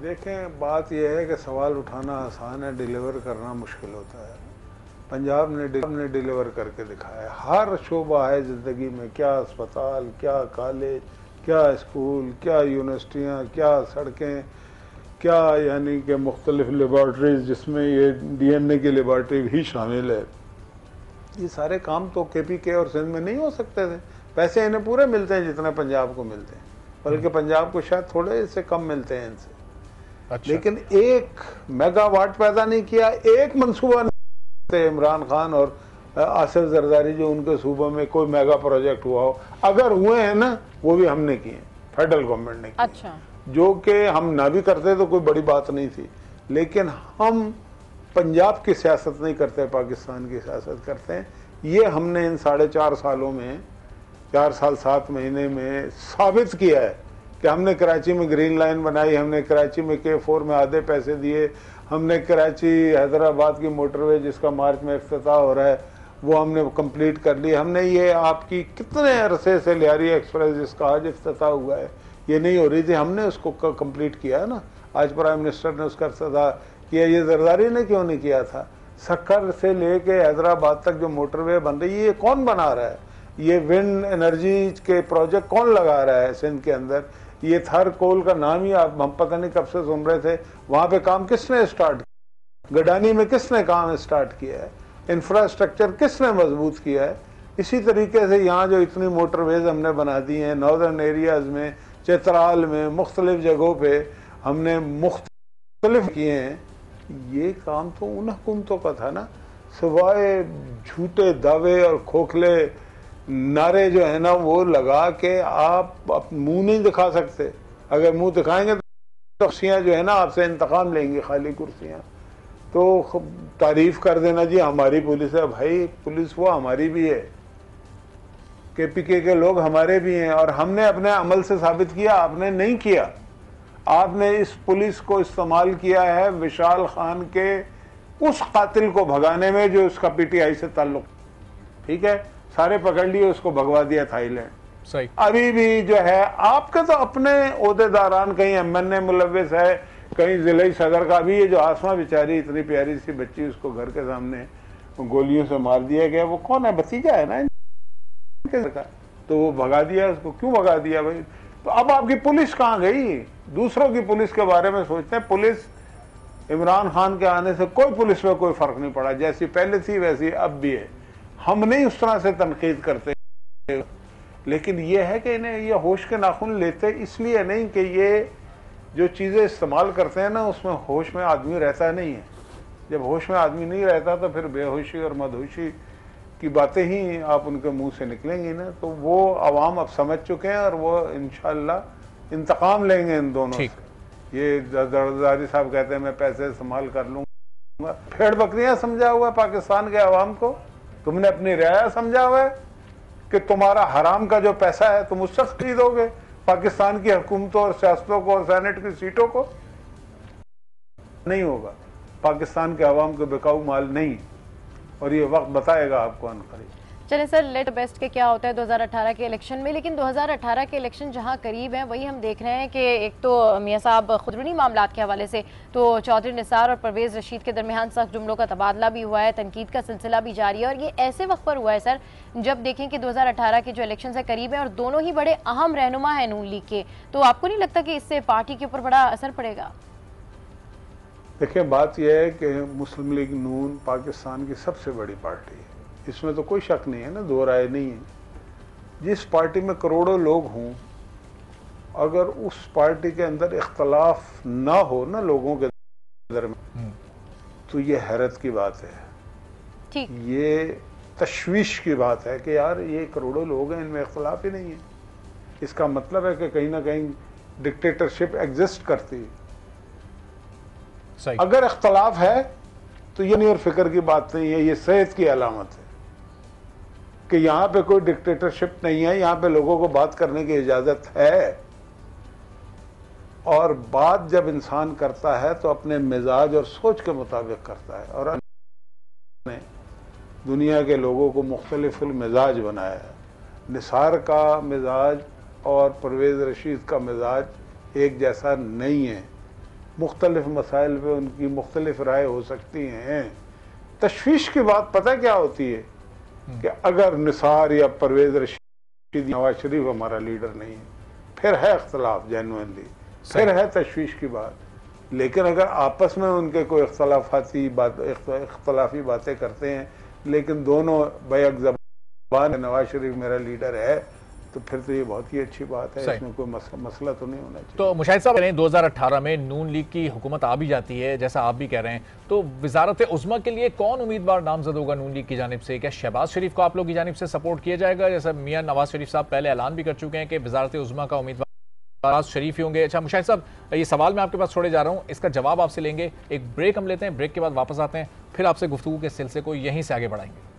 देखें, बात यह है कि सवाल उठाना आसान है, डिलीवर करना मुश्किल होता है। पंजाब ने डिलीवर करके दिखाया है। हर शोबा है ज़िंदगी में, क्या अस्पताल, क्या कॉलेज, क्या स्कूल, क्या यूनिवर्सिटियाँ, क्या सड़कें, क्या यानी कि मुख्तलिफ लेबॉर्ट्रीज जिसमें ये DNA की लेबॉर्ट्री भी शामिल है। ये सारे काम तो KPK और सिंध में नहीं हो सकते थे। पैसे इन्हें पूरे मिलते हैं जितना पंजाब को मिलते हैं, बल्कि पंजाब को शायद थोड़े से कम मिलते हैं इनसे। अच्छा। लेकिन 1 मेगावाट पैदा नहीं किया, एक मनसूबा इमरान खान और आसिफ जरदारी जो उनके सूबे में कोई मेगा प्रोजेक्ट हुआ हो, अगर हुए हैं ना वो भी हमने किए, फेडरल गवर्नमेंट ने किए। अच्छा। जो कि हम ना भी करते तो कोई बड़ी बात नहीं थी, लेकिन हम पंजाब की सियासत नहीं करते, पाकिस्तान की सियासत करते हैं। ये हमने इन 4.5 सालों में, 4 साल 7 महीने में साबित किया है कि हमने कराची में ग्रीन लाइन बनाई, हमने कराची में K4 में आधे पैसे दिए, हमने कराची हैदराबाद की मोटरवे जिसका मार्च में इफ्तिताह हो रहा है वो हमने कंप्लीट कर ली। हमने ये आपकी कितने अरसे से लियारी एक्सप्रेस जिसका आज इफ्तिताह हुआ है, ये नहीं हो रही थी, हमने उसको कंप्लीट किया है ना। आज प्राइम मिनिस्टर ने उसका इफ्तिताह किया, ये जरदारी ने क्यों नहीं किया था? सक्कर से लेके हैदराबाद तक जो मोटरवे बन रही है ये कौन बना रहा है? ये विंड एनर्जी के प्रोजेक्ट कौन लगा रहा है सिंध के अंदर? ये थर कोल का नाम ही हम पता नहीं कब से सुन रहे थे। वहाँ पे काम किसने स्टार्ट किया? गडानी में किसने काम स्टार्ट किया है? इंफ्रास्ट्रक्चर किसने मजबूत किया है? इसी तरीके से यहाँ जो इतनी मोटरवेज हमने बना दी हैं नॉर्दर्न एरियाज़ में, चित्राल में, मुख्तलिफ जगहों पे हमने मुख्तलिफ किए हैं। ये काम तो उन हुकूमतों का था ना, सिवाय झूठे दावे और खोखले नारे जो है ना वो लगा के आप मुंह नहीं दिखा सकते। अगर मुंह दिखाएंगे कुर्सियाँ जो है ना आपसे इंतकाम लेंगी, खाली कुर्सियाँ, तो तारीफ कर देना जी हमारी पुलिस है। भाई पुलिस वो हमारी भी है, KPK के लोग हमारे भी हैं, और हमने अपने अमल से साबित किया, आपने नहीं किया। आपने इस पुलिस को इस्तेमाल किया है विशाल खान के उस कातिल को भगाने में जो उसका PTI से ताल्लुक, ठीक है, सारे पकड़ लिए, उसको भगवा दिया थाईलैंड। सही। अभी भी जो है आपके तो अपने ओहदेदारान, कहीं MNA मुलव्विस है, कहीं जिले सदर का भी, ये जो आसमा बेचारी इतनी प्यारी सी बच्ची, उसको घर के सामने गोलियों से मार दिया गया, वो कौन है? भतीजा है ना इनका, तो वो भगा दिया उसको। क्यों भगा दिया भाई? तो अब आपकी पुलिस कहाँ गई? दूसरों की पुलिस के बारे में सोचते हैं। पुलिस इमरान खान के आने से कोई पुलिस में कोई फर्क नहीं पड़ा, जैसी पहले थी वैसी अब भी है। हम नहीं उस तरह से तनकीद करते, लेकिन ये है कि इन्हें ये होश के नाखून लेते इसलिए नहीं कि ये जो चीज़ें इस्तेमाल करते हैं ना, उसमें होश में आदमी रहता नहीं है। जब होश में आदमी नहीं रहता तो फिर बेहोशी और मदहोशी की बातें ही आप उनके मुंह से निकलेंगी ना। तो वो अवाम अब समझ चुके हैं, और वो इंशाअल्लाह इंतकाम लेंगे इन दोनों से। ये जरदारी साहब कहते हैं मैं पैसे इस्तेमाल कर लूँगा, भेड़ बकरियाँ समझा हुआ है पाकिस्तान के अवाम को। तुमने अपनी रियाया समझा हुआ है कि तुम्हारा हराम का जो पैसा है तुम उससे खरीदोगे पाकिस्तान की हुकूमतों और सियासतों को और सेनेट की सीटों को? नहीं होगा। पाकिस्तान के अवाम को बिकाऊ माल नहीं, और ये वक्त बताएगा आपको अनकरीब। चले सर, लेट बेस्ट के क्या होता है 2018 के इलेक्शन में, लेकिन 2018 के इलेक्शन जहां करीब हैं वही हम देख रहे हैं कि एक तो मियां साहब खुदरूनी मामलात के हवाले से तो चौधरी निसार और परवेज़ रशीद के दरमियान सख्त जुमलों का तबादला भी हुआ है, तनकीद का सिलसिला भी जारी है, और ये ऐसे वक्त पर हुआ है सर जब देखें कि 2018 के जो इलेक्शन है करीब है और दोनों ही बड़े अहम रहनुमा हैं नून लीग के। तो आपको नहीं लगता कि इससे पार्टी के ऊपर बड़ा असर पड़ेगा? देखिए, बात यह है कि मुस्लिम लीग नून पाकिस्तान की सबसे बड़ी पार्टी है, इसमें तो कोई शक नहीं है ना, दो राय नहीं है। जिस पार्टी में करोड़ों लोग हों, अगर उस पार्टी के अंदर इख्तलाफ ना हो ना लोगों के दरमियान, तो ये हैरत की बात है, ठीक, ये तशवीश की बात है कि यार ये करोड़ों लोग हैं, इनमें इख्तलाफ ही नहीं है। इसका मतलब है कि कहीं ना कहीं डिक्टेटरशिप एग्जिस्ट करती है। अगर इख्तलाफ है तो ये नहीं और फिक्र की बात नहीं है, ये सेहत की अलामत है कि यहाँ पे कोई डिक्टेटरशिप नहीं है, यहाँ पे लोगों को बात करने की इजाज़त है। और बात जब इंसान करता है तो अपने मिजाज और सोच के मुताबिक करता है, और दुनिया के लोगों को मुख्तलिफ मिजाज बनाया है। निसार का मिजाज और परवेज़ रशीद का मिजाज एक जैसा नहीं है, मुख्तलिफ मसाइल पे उनकी मुख्तलिफ राय हो सकती हैं। तशवीश की बात पता क्या होती है कि अगर निसार या परवेज़ रशीद, नवाज शरीफ हमारा लीडर नहीं है, फिर है इख्तलाफ जेन्युइनली, फिर है तशवीश की बात। लेकिन अगर आपस में उनके कोई इख्तलाफी बातें करते हैं, लेकिन दोनों बैक ज़बान नवाज शरीफ मेरा लीडर है, तो फिर तो ये बहुत ही अच्छी बात है, इसमें कोई मसला तो नहीं होना चाहिए। तो मुशाहिद साहब, 2018 में नून लीग की हुकूमत आ भी जाती है जैसा आप भी कह रहे हैं, तो वजारत उज़्मा के लिए कौन उम्मीदवार नामजद होगा नून लीग की जानिब से? क्या शहबाज शरीफ को आप लोग की जानिब से सपोर्ट किया जाएगा, जैसा मियां नवाज शरीफ साहब पहले ऐलान भी कर चुके हैं कि वजारत उज़्मा का उम्मीदवार नवाज शरीफ ही होंगे? अच्छा मुशाहिद साहब, ये सवाल मैं आपके पास छोड़े जा रहा हूँ, इसका जवाब आपसे लेंगे, एक ब्रेक हम लेते हैं, ब्रेक के बाद वापस आते हैं, फिर आपसे गुफ्तगू के सिलसिले को यहीं से आगे बढ़ाएंगे।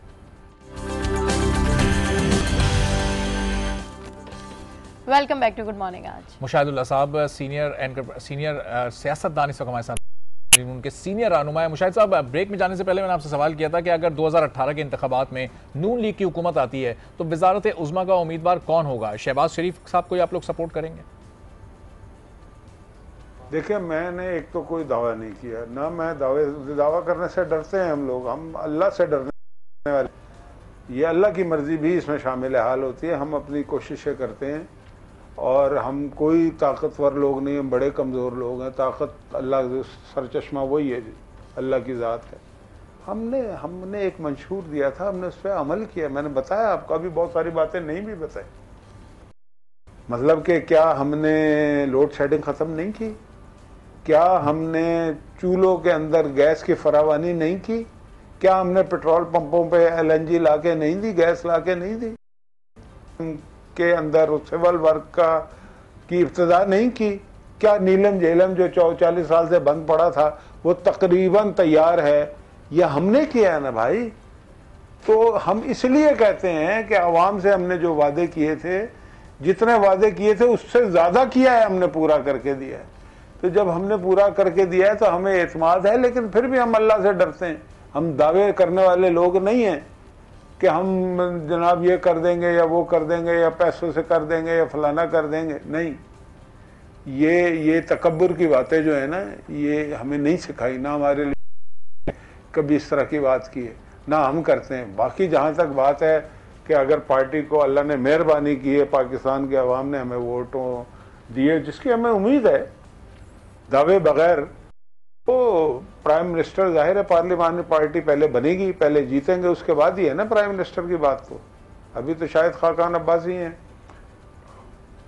Welcome back to Good Morning. आज मुशाहिदुल्लाह साहब सीनियर सियासतदान इस वक्त हमारे साथ, उनके सीनियर रहनुमा है। मुशाहिद साहब, ब्रेक में जाने से पहले मैंने आपसे सवाल किया था कि अगर 2018 के इंतखाबात में नून लीग की हुकूमत आती है तो वजारत उज़्मा का उम्मीदवार कौन होगा? शहबाज शरीफ साहब को आप लोग सपोर्ट करेंगे? देखिए, मैंने एक तो कोई दावा नहीं किया ना, मैं दावा करने से डरते हैं हम लोग, हम अल्लाह से डरने वाले, ये अल्लाह की मर्जी भी इसमें शामिल हाल होती है। हम अपनी कोशिशें करते हैं और हम कोई ताकतवर लोग नहीं, हम बड़े कमज़ोर लोग हैं। ताकत अल्लाह सरचश्मा वही है, अल्लाह की ज़ात है। हमने एक मंशूर दिया था, हमने उस पर अमल किया। मैंने बताया आपको, अभी बहुत सारी बातें नहीं भी बताई। मतलब कि क्या हमने लोड शेडिंग ख़त्म नहीं की? क्या हमने चूल्हों के अंदर गैस की फरावानी नहीं की? क्या हमने पेट्रोल पंपों पे LNG ला के नहीं दी, गैस ला के नहीं दी? के अंदर सिविल वर्क की इब्तिदा नहीं की? क्या नीलम झेलम जो 40 साल से बंद पड़ा था वो तकरीबन तैयार है, ये हमने किया है ना भाई। तो हम इसलिए कहते हैं कि आवाम से हमने जो वादे किए थे, जितने वादे किए थे उससे ज़्यादा किया है, हमने पूरा करके दिया है। तो जब हमने पूरा करके दिया है तो हमें एतमाद है, लेकिन फिर भी हम अल्लाह से डरते हैं। हम दावे करने वाले लोग नहीं हैं कि हम जनाब ये कर देंगे या वो कर देंगे या पैसों से कर देंगे या फलाना कर देंगे, नहीं। ये तकब्बुर की बातें जो है ना, ये हमें नहीं सिखाई, ना हमारे लिए कभी इस तरह की बात की है, ना हम करते हैं। बाकी जहाँ तक बात है कि अगर पार्टी को अल्लाह ने मेहरबानी की है, पाकिस्तान के अवाम ने हमें वोटों दिए जिसकी हमें उम्मीद है, दावे बगैर, तो प्राइम मिनिस्टर जाहिर है पार्लिमानी पार्टी पहले बनेगी, पहले जीतेंगे, उसके बाद ही है ना प्राइम मिनिस्टर की बात। तो अभी तो शायद खाकान अब्बासी हैं,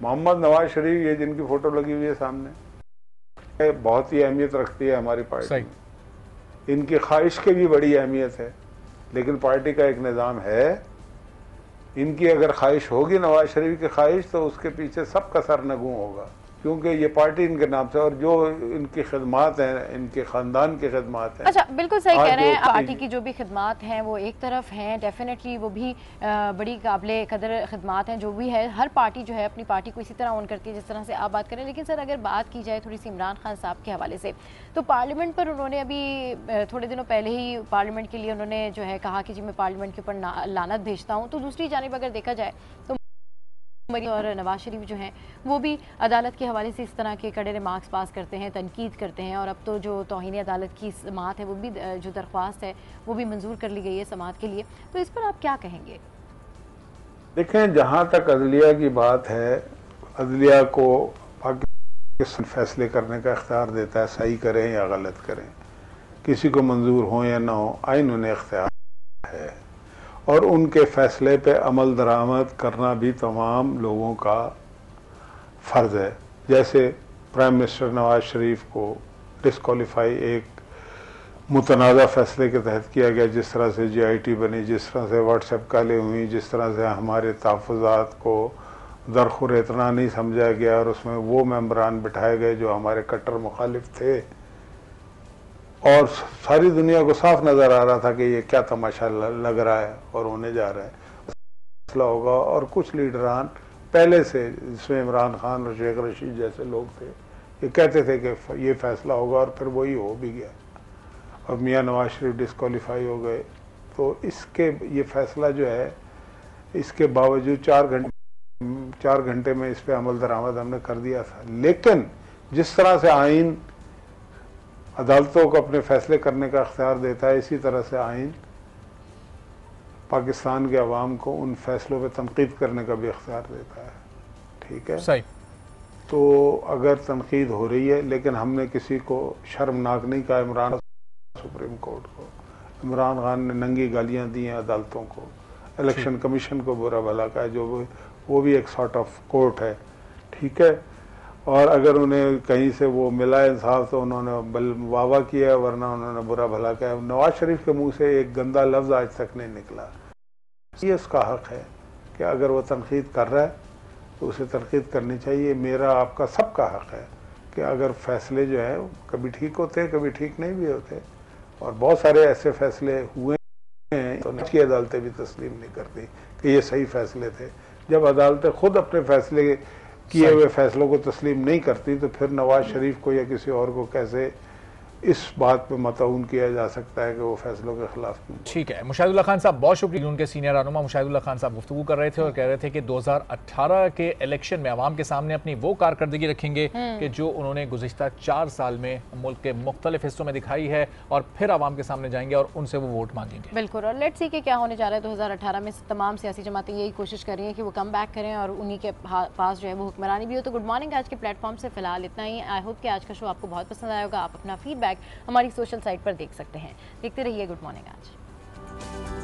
मोहम्मद नवाज शरीफ, ये जिनकी फोटो लगी हुई है सामने, बहुत ही अहमियत रखती है हमारी पार्टी में। इनकी ख्वाहिश की भी बड़ी अहमियत है, लेकिन पार्टी का एक निज़ाम है। इनकी अगर ख्वाहिश होगी, नवाज शरीफ की ख्वाहिश, तो उसके पीछे सबका सरनगू होगा, क्योंकि ये पार्टी इनके नाम से, और जो इनकी खिदमात हैं, इनके ख़ानदान की खिदमात हैं। अच्छा, बिल्कुल सही कह रहे हैं। पार्टी की जो भी खिदमात हैं वो एक तरफ हैं, डेफिनेटली वो भी बड़ी काबिले कदर खिदमात हैं, जो भी है। हर पार्टी जो है अपनी पार्टी को इसी तरह ऑन करती है जिस तरह से आप बात करें। लेकिन सर, अगर बात की जाए थोड़ी सी इमरान खान साहब के हवाले से, तो पार्लियामेंट पर उन्होंने अभी थोड़े दिनों पहले ही पार्लियामेंट के लिए उन्होंने जो है कहा कि जी मैं पार्लियामेंट के ऊपर लानत भेजता हूँ। तो दूसरी जानिब अगर देखा जाए तो और नवाज शरीफ जो हैं वो भी अदालत के हवाले से इस तरह के कड़े रिमार्क्स पास करते हैं, तनकीद करते हैं। और अब तो जो तौहीन अदालत की समाअत है वो भी, जो दरख्वास्त है वो भी मंजूर कर ली गई है समाअत के लिए। तो इस पर आप क्या कहेंगे? देखें, जहाँ तक अदलिया की बात है, अदलिया को पाकिस्तान फैसले करने का इख्तियार देता है, सही करें या गलत करें, किसी को मंजूर हो या ना हो, आइन उन्हें इख्तियार है, और उनके फैसले पे अमल दरामद करना भी तमाम लोगों का फ़र्ज़ है। जैसे प्राइम मिनिस्टर नवाज शरीफ को डिस्क्वालीफाई एक मुतनाज़ा फ़ैसले के तहत किया गया, जिस तरह से GIT बनी, जिस तरह से व्हाट्सएप कॉलें हुई, जिस तरह से हमारे तहफ़्फ़ुज़ात को दरखुर इतना नहीं समझा गया और उसमें वो मेंबरान बिठाए गए जो हमारे कट्टर मुखालिफ थे, और सारी दुनिया को साफ नज़र आ रहा था कि ये क्या तमाशा लग रहा है और होने जा रहा है, फैसला होगा। और कुछ लीडरान पहले से, जिसमें इमरान खान और शेख रशीद जैसे लोग थे, ये कहते थे कि ये फैसला होगा, और फिर वही हो भी गया। अब मियाँ नवाज शरीफ डिस्क्वालीफाई हो गए, तो इसके ये फैसला जो है, इसके बावजूद 4 घंटे में इस पर अमल दरामद हमने कर दिया था। लेकिन जिस तरह से आइन अदालतों को अपने फैसले करने का अख्तियार देता है, इसी तरह से आइन पाकिस्तान के अवाम को उन फैसलों पे तनकीद करने का भी अख्तियार देता है। ठीक है, सही। तो अगर तनकीद हो रही है, लेकिन हमने किसी को शर्मनाक नहीं कहा। इमरान सुप्रीम कोर्ट को, इमरान खान ने नंगी गालियाँ दी हैं अदालतों को, इलेक्शन कमीशन को बुरा भला कहा, जो वो भी एक सॉर्ट ऑफ कोर्ट है। ठीक है, और अगर उन्हें कहीं से वो मिला इंसाफ तो उन्होंने बल वाह किया, वरना उन्होंने बुरा भला किया। नवाज शरीफ के मुंह से एक गंदा लफ्ज़ आज तक नहीं निकला। ये उसका हक़ है कि अगर वो तनकीद कर रहा है तो उसे तनकीद करनी चाहिए। मेरा, आपका, सबका हक़ है कि अगर फ़ैसले जो है कभी ठीक होते हैं, कभी ठीक नहीं भी होते, और बहुत सारे ऐसे फ़ैसले हुए हैं तो नीची अदालतें भी तस्लीम नहीं करती कि ये सही फ़ैसले थे। जब अदालतें खुद अपने फ़ैसले किए हुए फैसलों को तस्लीम नहीं करती, तो फिर नवाज शरीफ को या किसी और को कैसे इस बात पे मतऊन किया जा सकता है कि वो फैसलों के खिलाफ क्यों। ठीक है, मुशाहिदुल्लाह खान साहब, बहुत शुक्रिया। उनके सीनियर रहनुमा मुशाहिदुल्लाह खान साहब गुफ्तगू कर रहे थे और कह रहे थे कि 2018 के इलेक्शन में आवाम के सामने अपनी वो कारकर्दगी रखेंगे कि जो उन्होंने गुज़िश्ता 4 साल में मुल्क के मुख्तलिफ हिस्सों में दिखाई है, और फिर आवाम के सामने जाएंगे और उनसे वो वोट मांगेंगे। बिल्कुल, और लेट्स सी कि क्या होने जा रहा है 2018 में। तमाम सियासी जमातें यही कोशिश कर रही हैं कि वो कम बैक करें और उन्हीं के पास जो है वो हुक्मरानी भी हो। तो गुड मॉर्निंग आज के प्लेटफॉर्म से फिलहाल इतना ही। आई होप कि आज का शो आपको बहुत पसंद आया होगा। आप अपना फीडबैक हमारी सोशल साइट पर देख सकते हैं। देखते रहिए गुड मॉर्निंग आज।